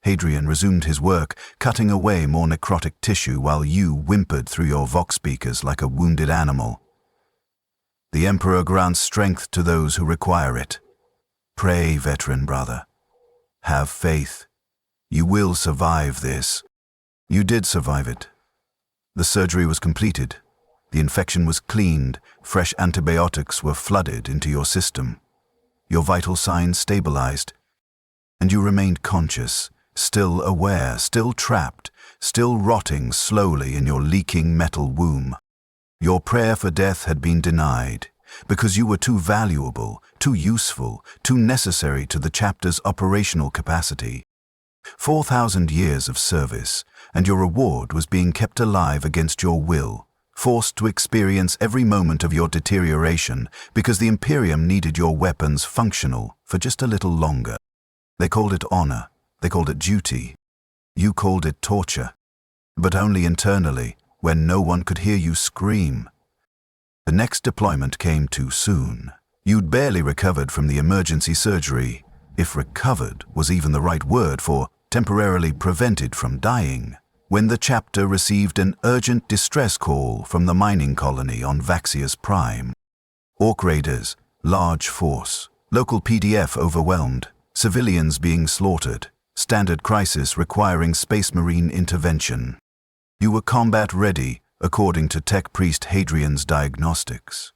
Hadrian resumed his work, cutting away more necrotic tissue while you whimpered through your Vox speakers like a wounded animal. "The Emperor grants strength to those who require it. Pray, veteran brother. Have faith. You will survive this." You did survive it. The surgery was completed. The infection was cleaned. Fresh antibiotics were flooded into your system. Your vital signs stabilized. And you remained conscious, still aware, still trapped, still rotting slowly in your leaking metal womb. Your prayer for death had been denied, because you were too valuable, too useful, too necessary to the chapter's operational capacity. 4,000 years of service, and your reward was being kept alive against your will, forced to experience every moment of your deterioration because the Imperium needed your weapons functional for just a little longer. They called it honor, they called it duty. You called it torture, but only internally, when no one could hear you scream. The next deployment came too soon. You'd barely recovered from the emergency surgery, if recovered was even the right word for temporarily prevented from dying, when the chapter received an urgent distress call from the mining colony on Vaxius Prime. Orc raiders, large force, local PDF overwhelmed, civilians being slaughtered, standard crisis requiring Space Marine intervention. You were combat ready, according to Tech Priest Hadrian's diagnostics.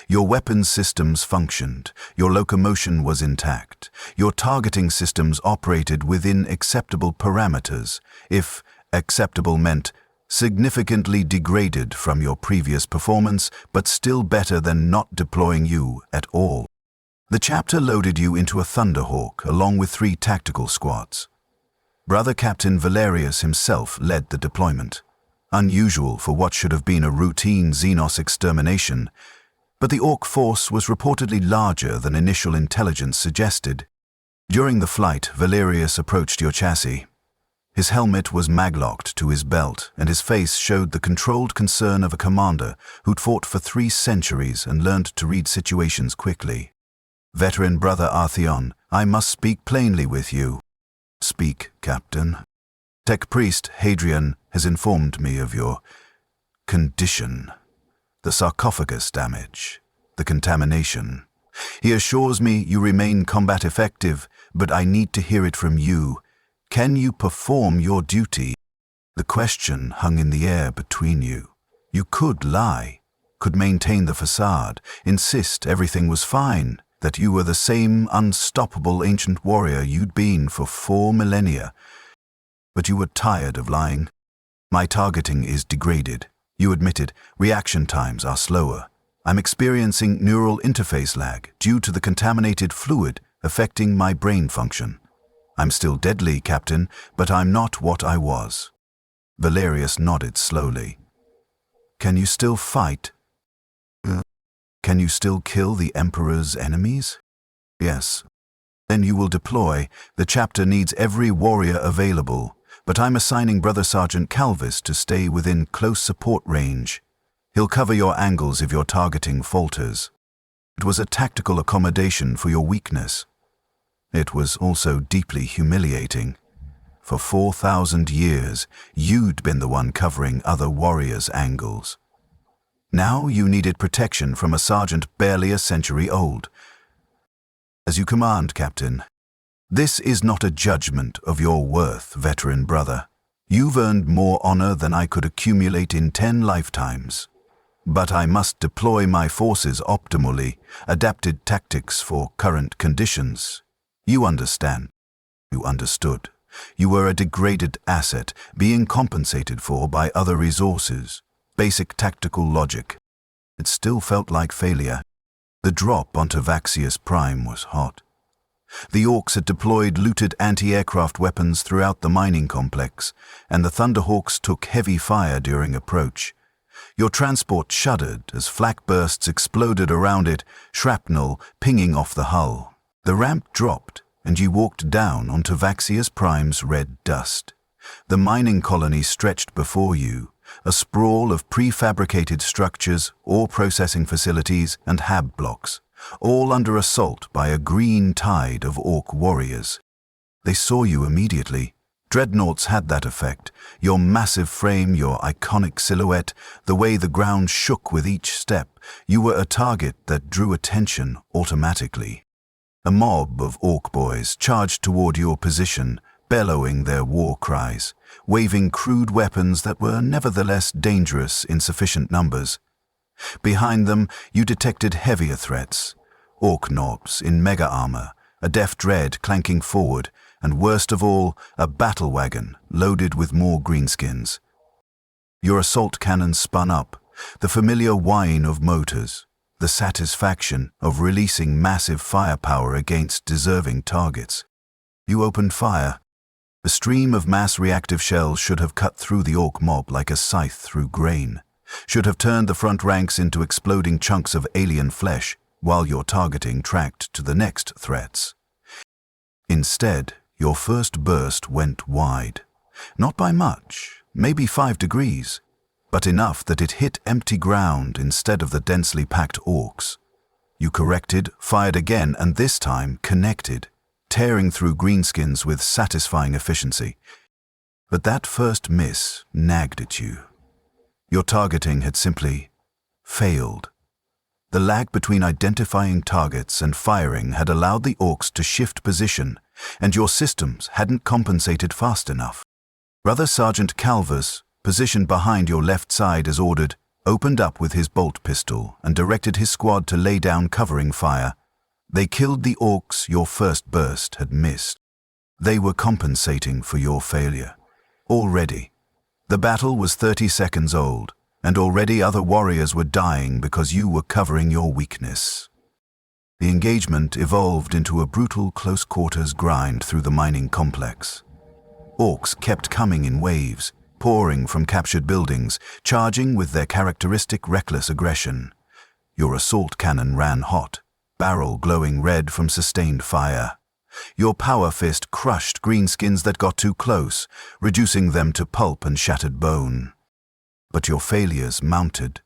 Your weapons systems functioned, your locomotion was intact, your targeting systems operated within acceptable parameters, if acceptable meant significantly degraded from your previous performance, but still better than not deploying you at all. The chapter loaded you into a Thunderhawk along with 3 tactical squads. Brother Captain Valerius himself led the deployment, unusual for what should have been a routine Xenos extermination, but the Orc force was reportedly larger than initial intelligence suggested. During the flight, Valerius approached your chassis. His helmet was maglocked to his belt, and his face showed the controlled concern of a commander who'd fought for 3 centuries and learned to read situations quickly. "Veteran brother Artheon, I must speak plainly with you." "Speak, Captain." "Tech Priest Hadrian has informed me of your condition. The sarcophagus damage, the contamination. He assures me you remain combat effective, but I need to hear it from you. Can you perform your duty?" The question hung in the air between you. You could lie, could maintain the facade, insist everything was fine, that you were the same unstoppable ancient warrior you'd been for 4 millennia. But you were tired of lying. My targeting is degraded. You admitted reaction times are slower. I'm experiencing neural interface lag due to the contaminated fluid affecting my brain function. I'm still deadly, Captain, but I'm not what I was. Valerius nodded slowly. Can you still fight? Can you still kill the Emperor's enemies? Yes. Then you will deploy. The chapter needs every warrior available, but I'm assigning Brother Sergeant Calvis to stay within close support range. He'll cover your angles if your targeting falters. It was a tactical accommodation for your weakness. It was also deeply humiliating. For 4,000 years, you'd been the one covering other warriors' angles. Now you needed protection from a sergeant barely a century old. As you command, Captain. This is not a judgment of your worth, veteran brother. You've earned more honor than I could accumulate in 10 lifetimes. But I must deploy my forces optimally, adapted tactics for current conditions. You understand. You understood. You were a degraded asset, being compensated for by other resources. Basic tactical logic. It still felt like failure. The drop onto Vaxius Prime was hot. The Orcs had deployed looted anti-aircraft weapons throughout the mining complex, and the Thunderhawks took heavy fire during approach. Your transport shuddered as flak bursts exploded around it, shrapnel pinging off the hull. The ramp dropped, and you walked down onto Vaxius Prime's red dust. The mining colony stretched before you, a sprawl of prefabricated structures, ore processing facilities, and hab blocks, all under assault by a green tide of Orc warriors. They saw you immediately. Dreadnoughts had that effect. Your massive frame, your iconic silhouette, the way the ground shook with each step. You were a target that drew attention automatically. A mob of Orc boys charged toward your position, bellowing their war cries, waving crude weapons that were nevertheless dangerous in sufficient numbers. Behind them, you detected heavier threats. Orc knobs in mega armor, a deft dread clanking forward, and worst of all, a battle wagon loaded with more greenskins. Your assault cannon spun up, the familiar whine of motors, the satisfaction of releasing massive firepower against deserving targets. You opened fire. The stream of mass reactive shells should have cut through the Orc mob like a scythe through grain, should have turned the front ranks into exploding chunks of alien flesh, while your targeting tracked to the next threats. Instead, your first burst went wide. Not by much, maybe 5 degrees, but enough that it hit empty ground instead of the densely packed Orcs. You corrected, fired again, and this time connected, tearing through greenskins with satisfying efficiency. But that first miss nagged at you. Your targeting had simply failed. The lag between identifying targets and firing had allowed the Orcs to shift position, and your systems hadn't compensated fast enough. Brother Sergeant Calvis, positioned behind your left side as ordered, opened up with his bolt pistol and directed his squad to lay down covering fire. They killed the Orcs your first burst had missed. They were compensating for your failure. Already. The battle was 30 seconds old, and already other warriors were dying because you were covering your weakness. The engagement evolved into a brutal close-quarters grind through the mining complex. Orcs kept coming in waves, pouring from captured buildings, charging with their characteristic reckless aggression. Your assault cannon ran hot, barrel glowing red from sustained fire. Your power fist crushed greenskins that got too close, reducing them to pulp and shattered bone. But your failures mounted.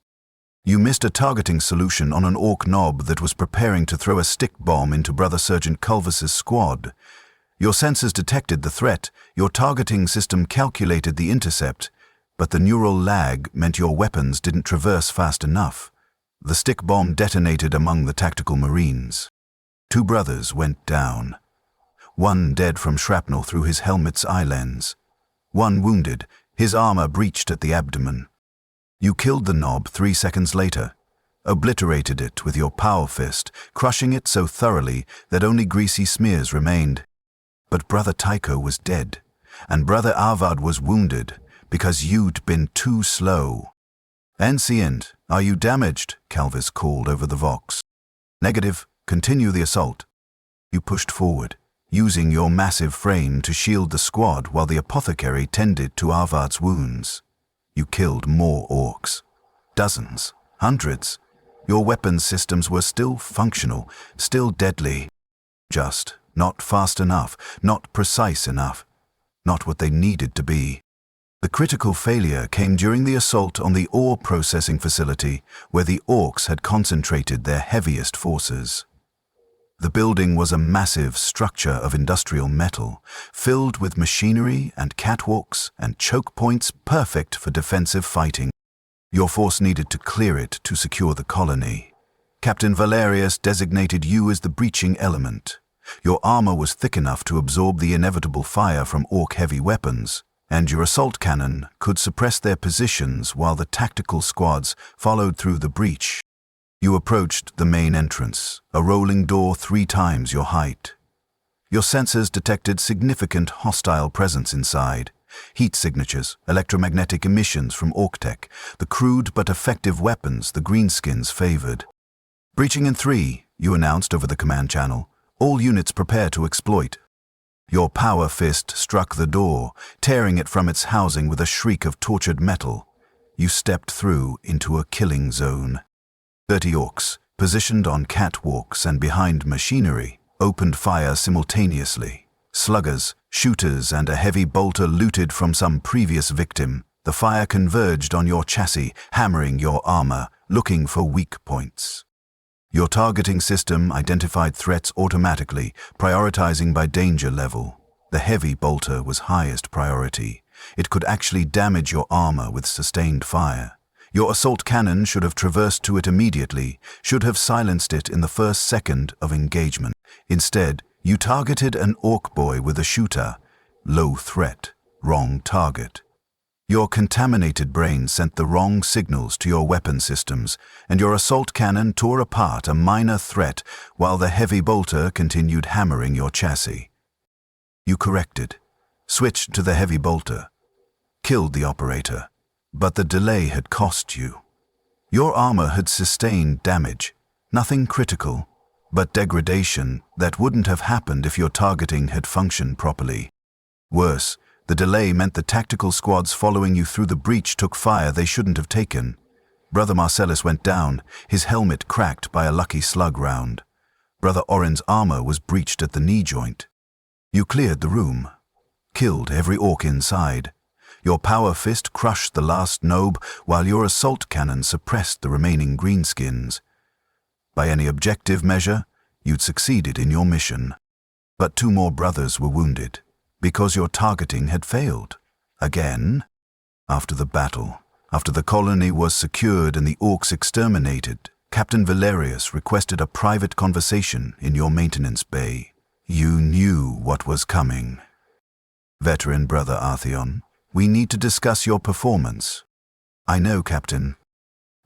You missed a targeting solution on an Orc knob that was preparing to throw a stick bomb into Brother Sergeant Calvis's squad. Your sensors detected the threat, your targeting system calculated the intercept, but the neural lag meant your weapons didn't traverse fast enough. The stick bomb detonated among the tactical marines. 2 brothers went down. One dead from shrapnel through his helmet's eye lens. One wounded, his armor breached at the abdomen. You killed the knob 3 seconds later, obliterated it with your power fist, crushing it so thoroughly that only greasy smears remained. But Brother Tycho was dead, and Brother Arvad was wounded because you'd been too slow. "Ancient, are you damaged?" Calvis called over the vox. "Negative. Continue the assault." You pushed forward, using your massive frame to shield the squad while the apothecary tended to Arvad's wounds. You killed more orcs. Dozens, hundreds. Your weapons systems were still functional, still deadly. Just not fast enough, not precise enough, not what they needed to be. The critical failure came during the assault on the ore processing facility, where the orcs had concentrated their heaviest forces. The building was a massive structure of industrial metal, filled with machinery and catwalks and choke points perfect for defensive fighting. Your force needed to clear it to secure the colony. Captain Valerius designated you as the breaching element. Your armor was thick enough to absorb the inevitable fire from orc heavy weapons, and your assault cannon could suppress their positions while the tactical squads followed through the breach. You approached the main entrance, a rolling door 3 times your height. Your sensors detected significant hostile presence inside. Heat signatures, electromagnetic emissions from Orc-Tech, the crude but effective weapons the Greenskins favored. "Breaching in 3, you announced over the command channel. "All units prepare to exploit." Your power fist struck the door, tearing it from its housing with a shriek of tortured metal. You stepped through into a killing zone. 30 orcs, positioned on catwalks and behind machinery, opened fire simultaneously. Sluggers, shooters, and a heavy bolter looted from some previous victim. The fire converged on your chassis, hammering your armor, looking for weak points. Your targeting system identified threats automatically, prioritizing by danger level. The heavy bolter was highest priority. It could actually damage your armor with sustained fire. Your assault cannon should have traversed to it immediately, should have silenced it in the first second of engagement. Instead, you targeted an orc boy with a shooter. Low threat, wrong target. Your contaminated brain sent the wrong signals to your weapon systems, and your assault cannon tore apart a minor threat while the heavy bolter continued hammering your chassis. You corrected, switched to the heavy bolter, killed the operator, but the delay had cost you. Your armor had sustained damage, nothing critical, but degradation that wouldn't have happened if your targeting had functioned properly. Worse, the delay meant the tactical squads following you through the breach took fire they shouldn't have taken. Brother Marcellus went down, his helmet cracked by a lucky slug round. Brother Orin's armor was breached at the knee joint. You cleared the room, killed every orc inside. Your power fist crushed the last nobe while your assault cannon suppressed the remaining greenskins. By any objective measure, you'd succeeded in your mission. But 2 more brothers were wounded, because your targeting had failed. Again, after the battle, after the colony was secured and the orcs exterminated, Captain Valerius requested a private conversation in your maintenance bay. You knew what was coming. "Veteran Brother Artheon, we need to discuss your performance." "I know, Captain."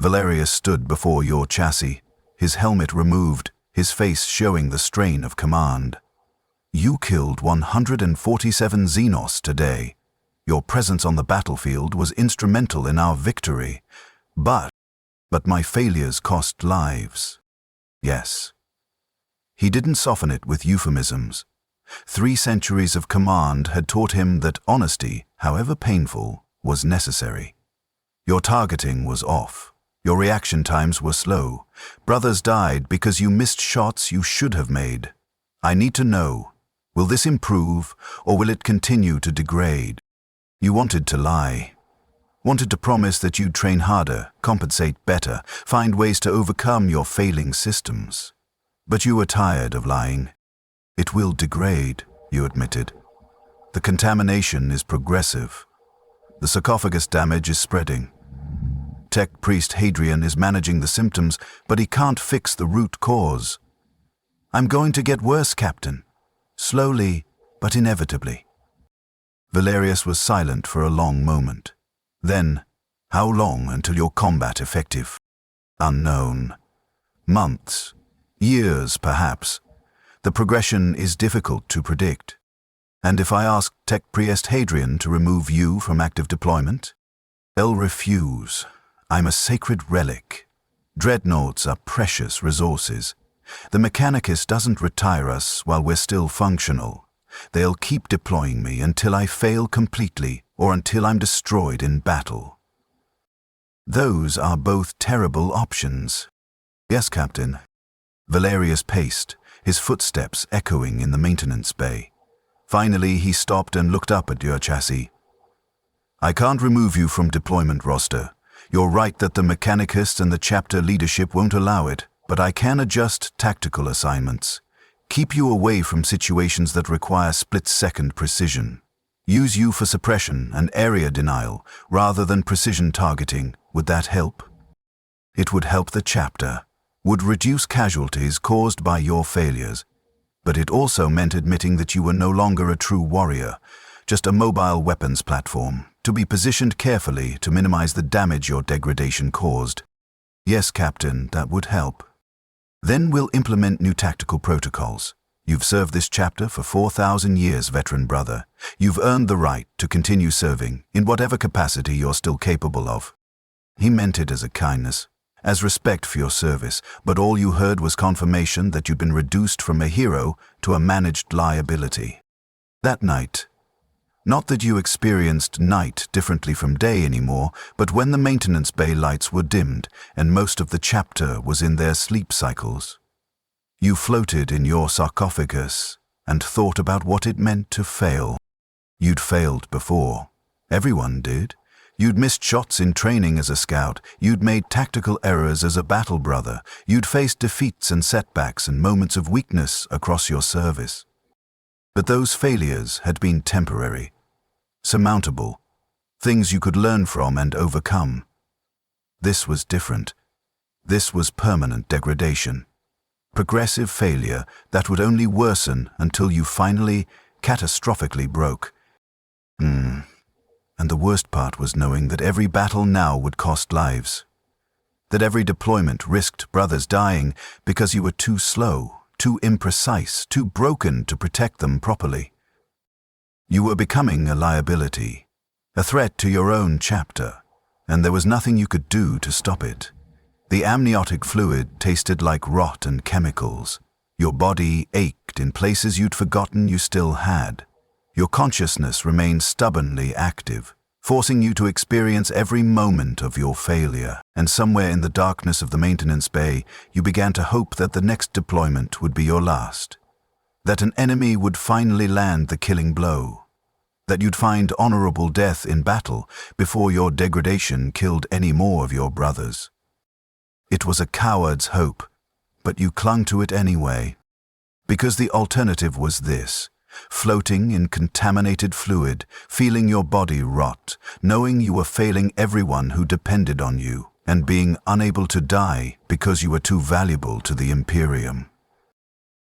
Valerius stood before your chassis, his helmet removed, his face showing the strain of command. "You killed 147 Xenos today. Your presence on the battlefield was instrumental in our victory. But my failures cost lives." "Yes." He didn't soften it with euphemisms. 3 centuries of command had taught him that honesty, however painful, was necessary. Your targeting was off. Your reaction times were slow. Brothers died because you missed shots you should have made. I need to know. Will this improve, or will it continue to degrade? You wanted to lie. Wanted to promise that you'd train harder, compensate better, find ways to overcome your failing systems. But you were tired of lying. "It will degrade," you admitted. "The contamination is progressive. The sarcophagus damage is spreading. Tech Priest Hadrian is managing the symptoms, but he can't fix the root cause." "I'm going to get worse, Captain. Slowly, but inevitably." Valerius was silent for a long moment. Then, "How long until your combat effective?" "Unknown. Months. Years, perhaps. The progression is difficult to predict." And if I asked Tech Priest Hadrian to remove you from active deployment? They'll refuse. I'm a sacred relic. Dreadnoughts are precious resources. The Mechanicus doesn't retire us while we're still functional. They'll keep deploying me until I fail completely or until I'm destroyed in battle. Those are both terrible options. Yes, Captain. Valerius paced, his footsteps echoing in the maintenance bay. Finally, he stopped and looked up at your chassis. I can't remove you from deployment roster. You're right that the Mechanicus and the chapter leadership won't allow it, but I can adjust tactical assignments. Keep you away from situations that require split-second precision. Use you for suppression and area denial rather than precision targeting. Would that help? It would help the chapter, would reduce casualties caused by your failures, but it also meant admitting that you were no longer a true warrior, just a mobile weapons platform, to be positioned carefully to minimize the damage your degradation caused. Yes, Captain, that would help. Then we'll implement new tactical protocols. You've served this chapter for 4,000 years, veteran brother. You've earned the right to continue serving in whatever capacity you're still capable of. He meant it as a kindness, as respect for your service, but all you heard was confirmation that you'd been reduced from a hero to a managed liability. That night, not that you experienced night differently from day anymore, but when the maintenance bay lights were dimmed and most of the chapter was in their sleep cycles, you floated in your sarcophagus and thought about what it meant to fail. You'd failed before. Everyone did. You'd missed shots in training as a scout. You'd made tactical errors as a battle brother. You'd faced defeats and setbacks and moments of weakness across your service. But those failures had been temporary, surmountable, things you could learn from and overcome. This was different. This was permanent degradation. Progressive failure that would only worsen until you finally, catastrophically broke. And the worst part was knowing that every battle now would cost lives. That every deployment risked brothers dying because you were too slow, too imprecise, too broken to protect them properly. You were becoming a liability, a threat to your own chapter, and there was nothing you could do to stop it. The amniotic fluid tasted like rot and chemicals. Your body ached in places you'd forgotten you still had. Your consciousness remained stubbornly active, forcing you to experience every moment of your failure, and somewhere in the darkness of the maintenance bay, you began to hope that the next deployment would be your last. That an enemy would finally land the killing blow. That you'd find honorable death in battle before your degradation killed any more of your brothers. It was a coward's hope, but you clung to it anyway. Because the alternative was this: floating in contaminated fluid, feeling your body rot, knowing you were failing everyone who depended on you, and being unable to die because you were too valuable to the Imperium.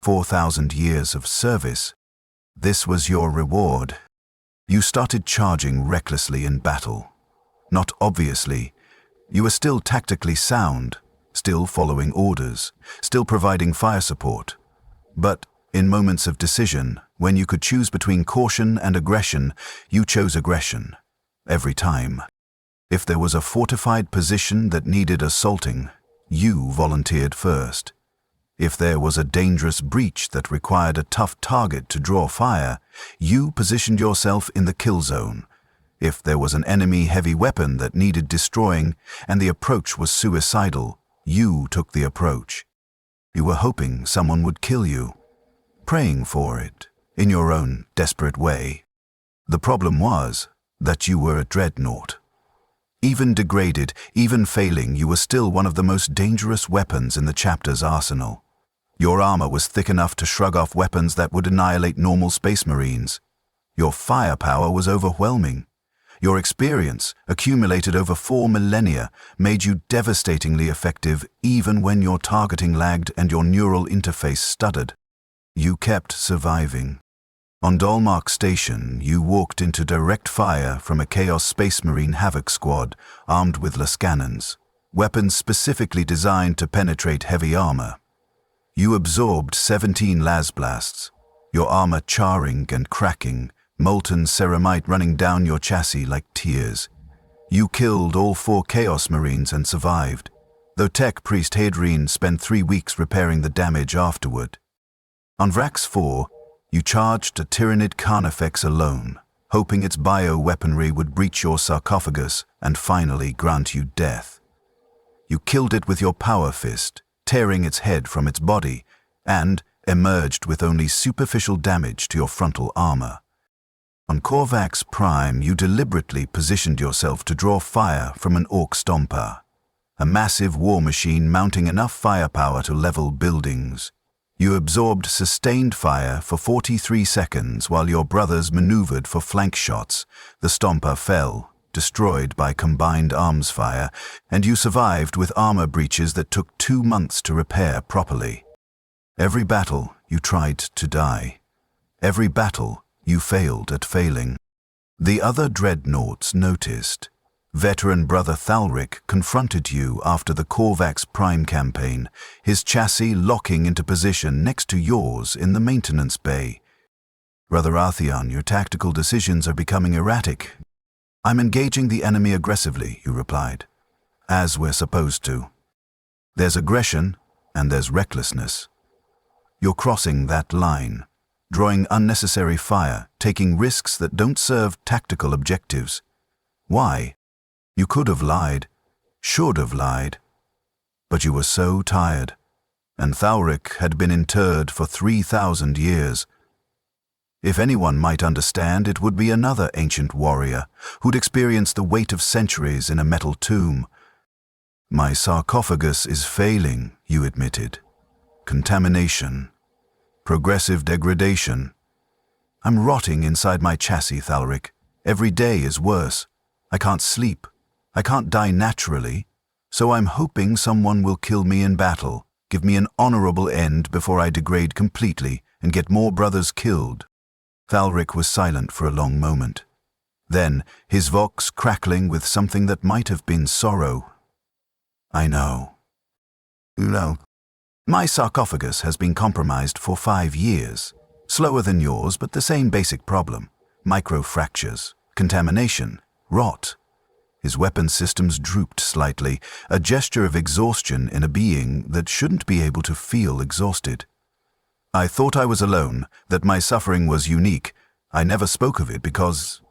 4,000 years of service. This was your reward. You started charging recklessly in battle. Not obviously. You were still tactically sound, still following orders, still providing fire support. But in moments of decision, when you could choose between caution and aggression, you chose aggression. Every time. If there was a fortified position that needed assaulting, you volunteered first. If there was a dangerous breach that required a tough target to draw fire, you positioned yourself in the kill zone. If there was an enemy heavy weapon that needed destroying and the approach was suicidal, you took the approach. You were hoping someone would kill you, praying for it, in your own desperate way. The problem was that you were a dreadnought. Even degraded, even failing, you were still one of the most dangerous weapons in the chapter's arsenal. Your armor was thick enough to shrug off weapons that would annihilate normal space marines. Your firepower was overwhelming. Your experience, accumulated over 4 millennia, made you devastatingly effective even when your targeting lagged and your neural interface stuttered. You kept surviving. On Dolmark Station, you walked into direct fire from a Chaos Space Marine Havoc squad armed with lascannons, weapons specifically designed to penetrate heavy armor. You absorbed 17 las blasts. your armor charring and cracking, molten ceramite running down your chassis like tears. You killed all 4 Chaos Marines and survived, though Tech Priest Hadrian spent 3 weeks repairing the damage afterward. On Vrax 4, you charged a Tyrannid Carnifex alone, hoping its bio-weaponry would breach your sarcophagus and finally grant you death. You killed it with your power fist, tearing its head from its body, and emerged with only superficial damage to your frontal armor. On Corvax Prime, you deliberately positioned yourself to draw fire from an Orc Stomper, a massive war machine mounting enough firepower to level buildings. You absorbed sustained fire for 43 seconds while your brothers maneuvered for flank shots. The Stomper fell, destroyed by combined arms fire, and you survived with armor breaches that took 2 months to repair properly. Every battle, you tried to die. Every battle, you failed at failing. The other Dreadnoughts noticed. Veteran brother Thalric confronted you after the Corvax Prime campaign, his chassis locking into position next to yours in the maintenance bay. Brother Artheon, your tactical decisions are becoming erratic. I'm engaging the enemy aggressively, you replied. As we're supposed to. There's aggression, and there's recklessness. You're crossing that line, drawing unnecessary fire, taking risks that don't serve tactical objectives. Why? You could have lied, should have lied, but you were so tired, and Thalric had been interred for 3,000 years. If anyone might understand, it would be another ancient warrior who'd experienced the weight of centuries in a metal tomb. My sarcophagus is failing, you admitted. Contamination. Progressive degradation. I'm rotting inside my chassis, Thalric. Every day is worse. I can't sleep. I can't die naturally, so I'm hoping someone will kill me in battle, give me an honorable end before I degrade completely and get more brothers killed. Thalric was silent for a long moment. Then, his vox crackling with something that might have been sorrow. I know. You know, my sarcophagus has been compromised for 5 years. Slower than yours, but the same basic problem. Microfractures, contamination, rot. His weapon systems drooped slightly, a gesture of exhaustion in a being that shouldn't be able to feel exhausted. I thought I was alone, that my suffering was unique. I never spoke of it because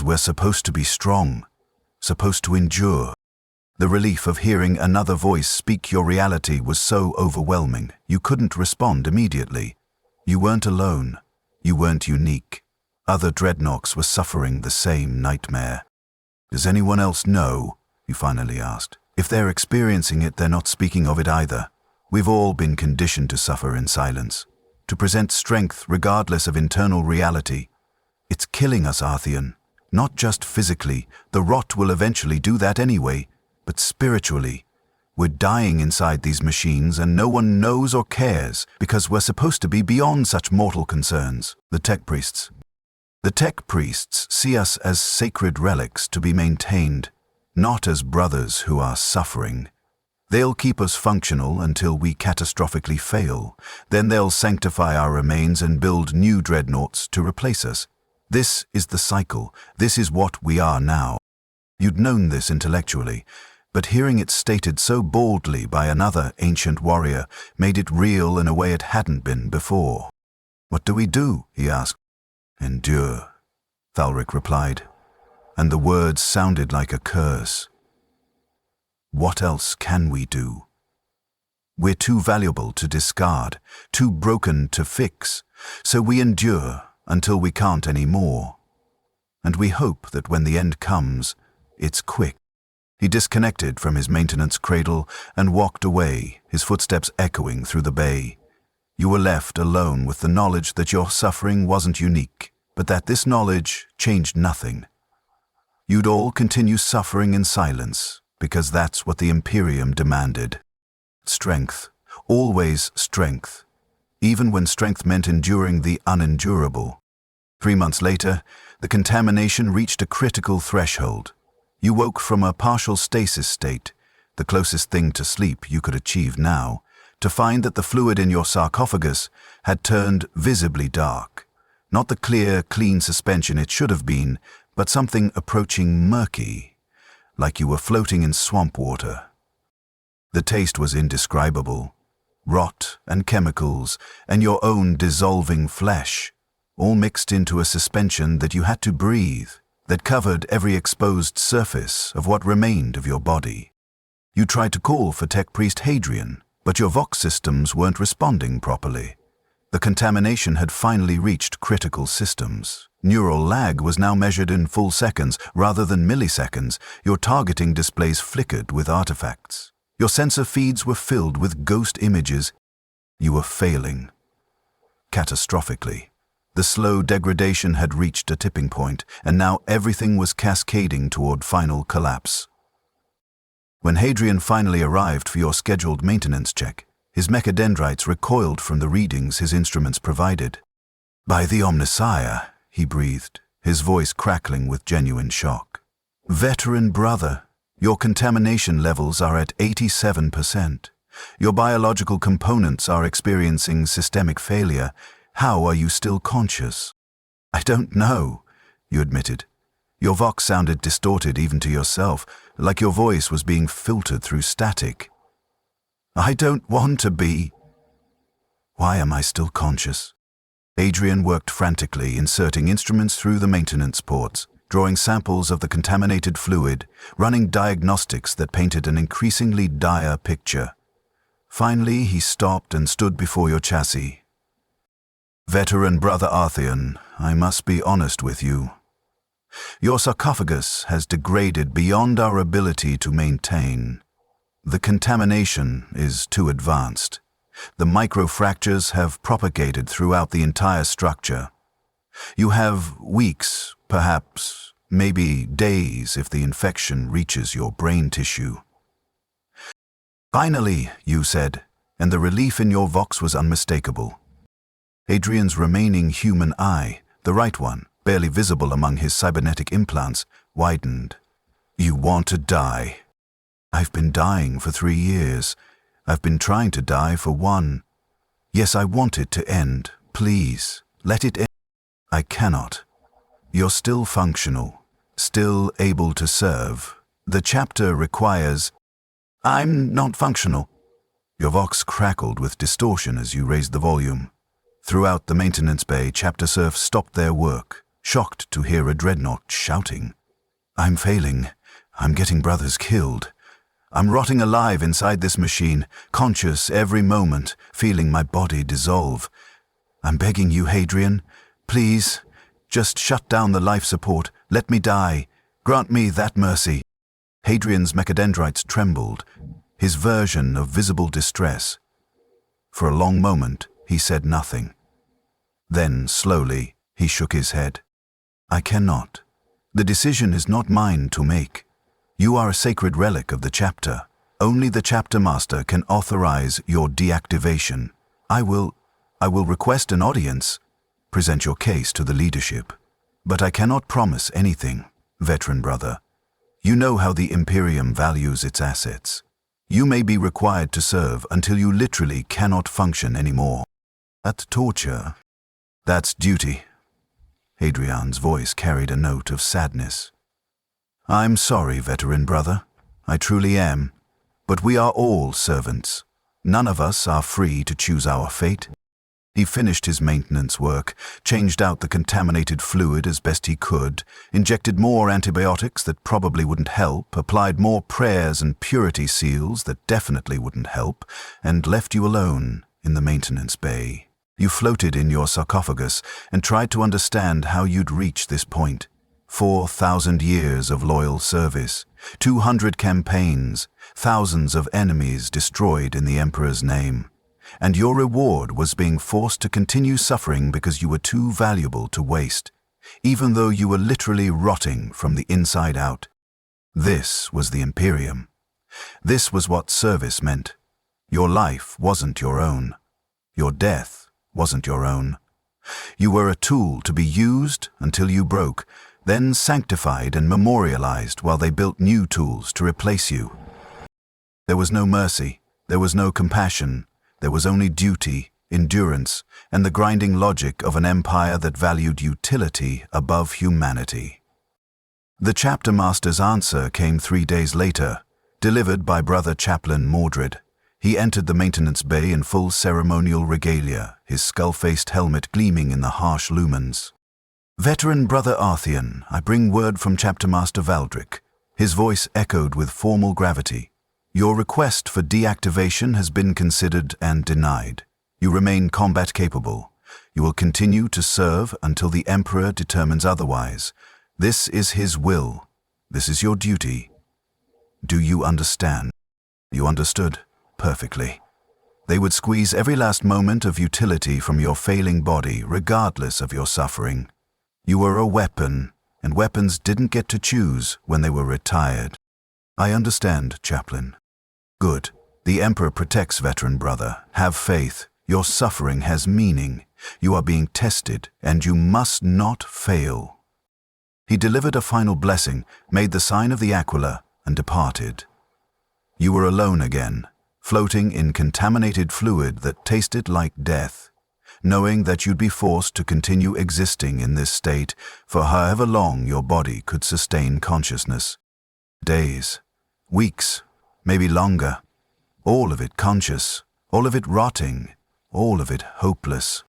we're supposed to be strong, supposed to endure. The relief of hearing another voice speak your reality was so overwhelming, you couldn't respond immediately. You weren't alone. You weren't unique. Other Dreadnoughts were suffering the same nightmare. Does anyone else know, you finally asked? If they're experiencing it, they're not speaking of it either. We've all been conditioned to suffer in silence, to present strength regardless of internal reality. It's killing us, Artheon. Not just physically, the rot will eventually do that anyway, but spiritually. We're dying inside these machines and no one knows or cares because we're supposed to be beyond such mortal concerns. The Tech Priests see us as sacred relics to be maintained, not as brothers who are suffering. They'll keep us functional until we catastrophically fail. Then they'll sanctify our remains and build new dreadnoughts to replace us. This is the cycle. This is what we are now. You'd known this intellectually, but hearing it stated so boldly by another ancient warrior made it real in a way it hadn't been before. What do we do? He asked. Endure, Thalric replied, and the words sounded like a curse. What else can we do? We're too valuable to discard, too broken to fix, so we endure until we can't anymore. And we hope that when the end comes, it's quick. He disconnected from his maintenance cradle and walked away, his footsteps echoing through the bay. You were left alone with the knowledge that your suffering wasn't unique, but that this knowledge changed nothing. You'd all continue suffering in silence, because that's what the Imperium demanded. Strength, always strength, even when strength meant enduring the unendurable. 3 months later, the contamination reached a critical threshold. You woke from a partial stasis state, the closest thing to sleep you could achieve now, to find that the fluid in your sarcophagus had turned visibly dark. Not the clear, clean suspension it should have been, but something approaching murky, like you were floating in swamp water. The taste was indescribable. Rot and chemicals and your own dissolving flesh, all mixed into a suspension that you had to breathe, that covered every exposed surface of what remained of your body. You tried to call for Tech Priest Hadrian, but your Vox systems weren't responding properly. The contamination had finally reached critical systems. Neural lag was now measured in full seconds rather than milliseconds. Your targeting displays flickered with artifacts. Your sensor feeds were filled with ghost images. You were failing. Catastrophically. The slow degradation had reached a tipping point, and now everything was cascading toward final collapse. When Hadrian finally arrived for your scheduled maintenance check, his mechadendrites recoiled from the readings his instruments provided. "By the Omnissiah," he breathed, his voice crackling with genuine shock. "Veteran brother, your contamination levels are at 87%. Your biological components are experiencing systemic failure. How are you still conscious?" "I don't know," you admitted. Your vox sounded distorted even to yourself, like your voice was being filtered through static. "I don't want to be." "Why am I still conscious?" Hadrian worked frantically, inserting instruments through the maintenance ports, drawing samples of the contaminated fluid, running diagnostics that painted an increasingly dire picture. Finally, he stopped and stood before your chassis. "Veteran Brother Artheon, I must be honest with you. Your sarcophagus has degraded beyond our ability to maintain. The contamination is too advanced. The microfractures have propagated throughout the entire structure. You have weeks, perhaps, maybe days if the infection reaches your brain tissue." "Finally," you said, and the relief in your vox was unmistakable. Hadrian's remaining human eye, the right one, barely visible among his cybernetic implants, widened. "You want to die." "I've been dying for 3 years. I've been trying to die for 1. Yes, I want it to end. Please, let it end." "I cannot. You're still functional, still able to serve. The chapter requires—" "I'm not functional." Your vox crackled with distortion as you raised the volume. Throughout the maintenance bay, chapter serfs stopped their work, shocked to hear a dreadnought shouting. "I'm failing. I'm getting brothers killed. I'm rotting alive inside this machine, conscious every moment, feeling my body dissolve. I'm begging you, Hadrian, please, just shut down the life support. Let me die. Grant me that mercy." Hadrian's mechadendrites trembled, his version of visible distress. For a long moment, he said nothing. Then, slowly, he shook his head. "I cannot. The decision is not mine to make. You are a sacred relic of the chapter. Only the chapter master can authorize your deactivation. I will request an audience, present your case to the leadership. But I cannot promise anything, veteran brother. You know how the Imperium values its assets. You may be required to serve until you literally cannot function anymore. That's torture. That's duty." Hadrian's voice carried a note of sadness. "I'm sorry, veteran brother. I truly am. But we are all servants. None of us are free to choose our fate." He finished his maintenance work, changed out the contaminated fluid as best he could, injected more antibiotics that probably wouldn't help, applied more prayers and purity seals that definitely wouldn't help, and left you alone in the maintenance bay. You floated in your sarcophagus and tried to understand how you'd reach this point. 4,000 years of loyal service, 200 campaigns, thousands of enemies destroyed in the Emperor's name. And your reward was being forced to continue suffering because you were too valuable to waste, even though you were literally rotting from the inside out. This was the Imperium. This was what service meant. Your life wasn't your own. Your death wasn't your own. You were a tool to be used until you broke, then sanctified and memorialized while they built new tools to replace you. There was no mercy, there was no compassion, There was only duty, endurance, and the grinding logic of an empire that valued utility above humanity. The chapter master's answer came 3 days later, delivered by Brother Chaplain Mordred. He entered the maintenance bay in full ceremonial regalia, his skull-faced helmet gleaming in the harsh lumens. "Veteran Brother Artheon, I bring word from Chapter Master Valdric." His voice echoed with formal gravity. "Your request for deactivation has been considered and denied. You remain combat capable. You will continue to serve until the Emperor determines otherwise. This is his will. This is your duty. Do you understand?" You understood perfectly. They would squeeze every last moment of utility from your failing body, regardless of your suffering. You were a weapon, and weapons didn't get to choose when they were retired. "I understand, Chaplain." "Good. The Emperor protects Veteran Brother. Have faith. Your suffering has meaning. You are being tested, and you must not fail." He delivered a final blessing, made the sign of the Aquila, and departed. You were alone again, floating in contaminated fluid that tasted like death, knowing that you'd be forced to continue existing in this state for however long your body could sustain consciousness. Days, weeks, maybe longer. All of it conscious, all of it rotting, all of it hopeless.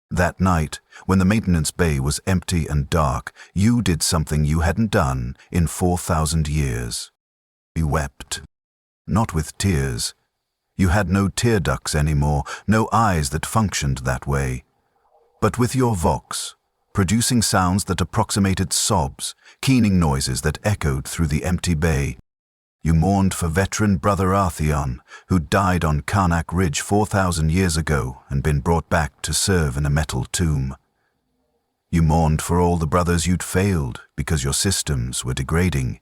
That night, when the maintenance bay was empty and dark, you did something you hadn't done in 4,000 years. You wept. Not with tears. You had no tear ducts anymore, no eyes that functioned that way. But with your vox, producing sounds that approximated sobs, keening noises that echoed through the empty bay. You mourned for Veteran Brother Artheon, who died on Karnak Ridge 4,000 years ago and been brought back to serve in a metal tomb. You mourned for all the brothers you'd failed because your systems were degrading.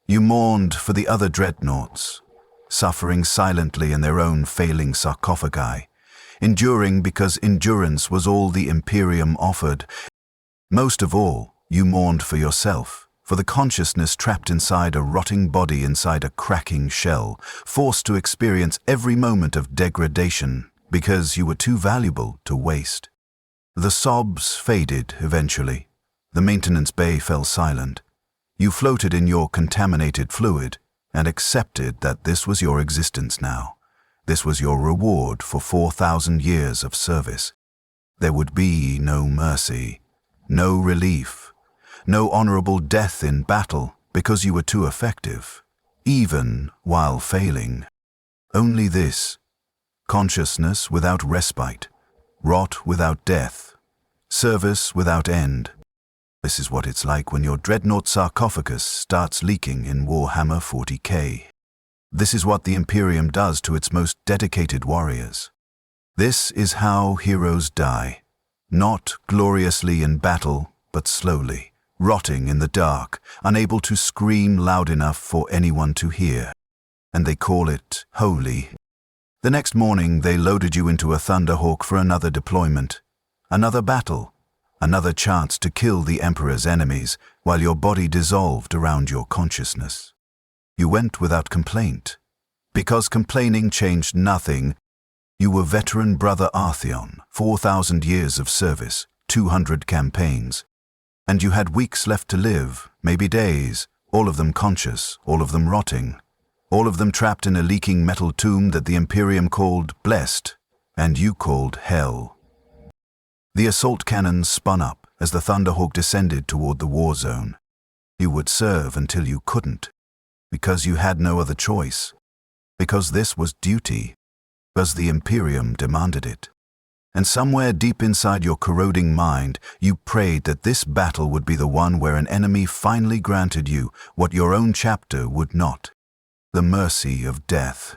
You mourned for the other dreadnoughts, suffering silently in their own failing sarcophagi, enduring because endurance was all the Imperium offered. Most of all, you mourned for yourself, for the consciousness trapped inside a rotting body inside a cracking shell, forced to experience every moment of degradation because you were too valuable to waste. The sobs faded eventually. The maintenance bay fell silent. You floated in your contaminated fluid and accepted that this was your existence now. This was your reward for 4,000 years of service. There would be no mercy, no relief, no honorable death in battle because you were too effective, even while failing. Only this: consciousness without respite, rot without death, service without end. This is what it's like when your Dreadnought Sarcophagus starts leaking in Warhammer 40K. This is what the Imperium does to its most dedicated warriors. This is how heroes die, not gloriously in battle, but slowly, rotting in the dark, unable to scream loud enough for anyone to hear. And they call it holy. The next morning they loaded you into a Thunderhawk for another deployment, another battle, another chance to kill the Emperor's enemies while your body dissolved around your consciousness. You went without complaint. Because complaining changed nothing, you were Veteran Brother Artheon, 4,000 years of service, 200 campaigns. And you had weeks left to live, maybe days, all of them conscious, all of them rotting, all of them trapped in a leaking metal tomb that the Imperium called blessed, and you called hell. The assault cannons spun up as the Thunderhawk descended toward the war zone. You would serve until you couldn't, because you had no other choice, because this was duty, because the Imperium demanded it. And somewhere deep inside your corroding mind, you prayed that this battle would be the one where an enemy finally granted you what your own chapter would not: the mercy of death.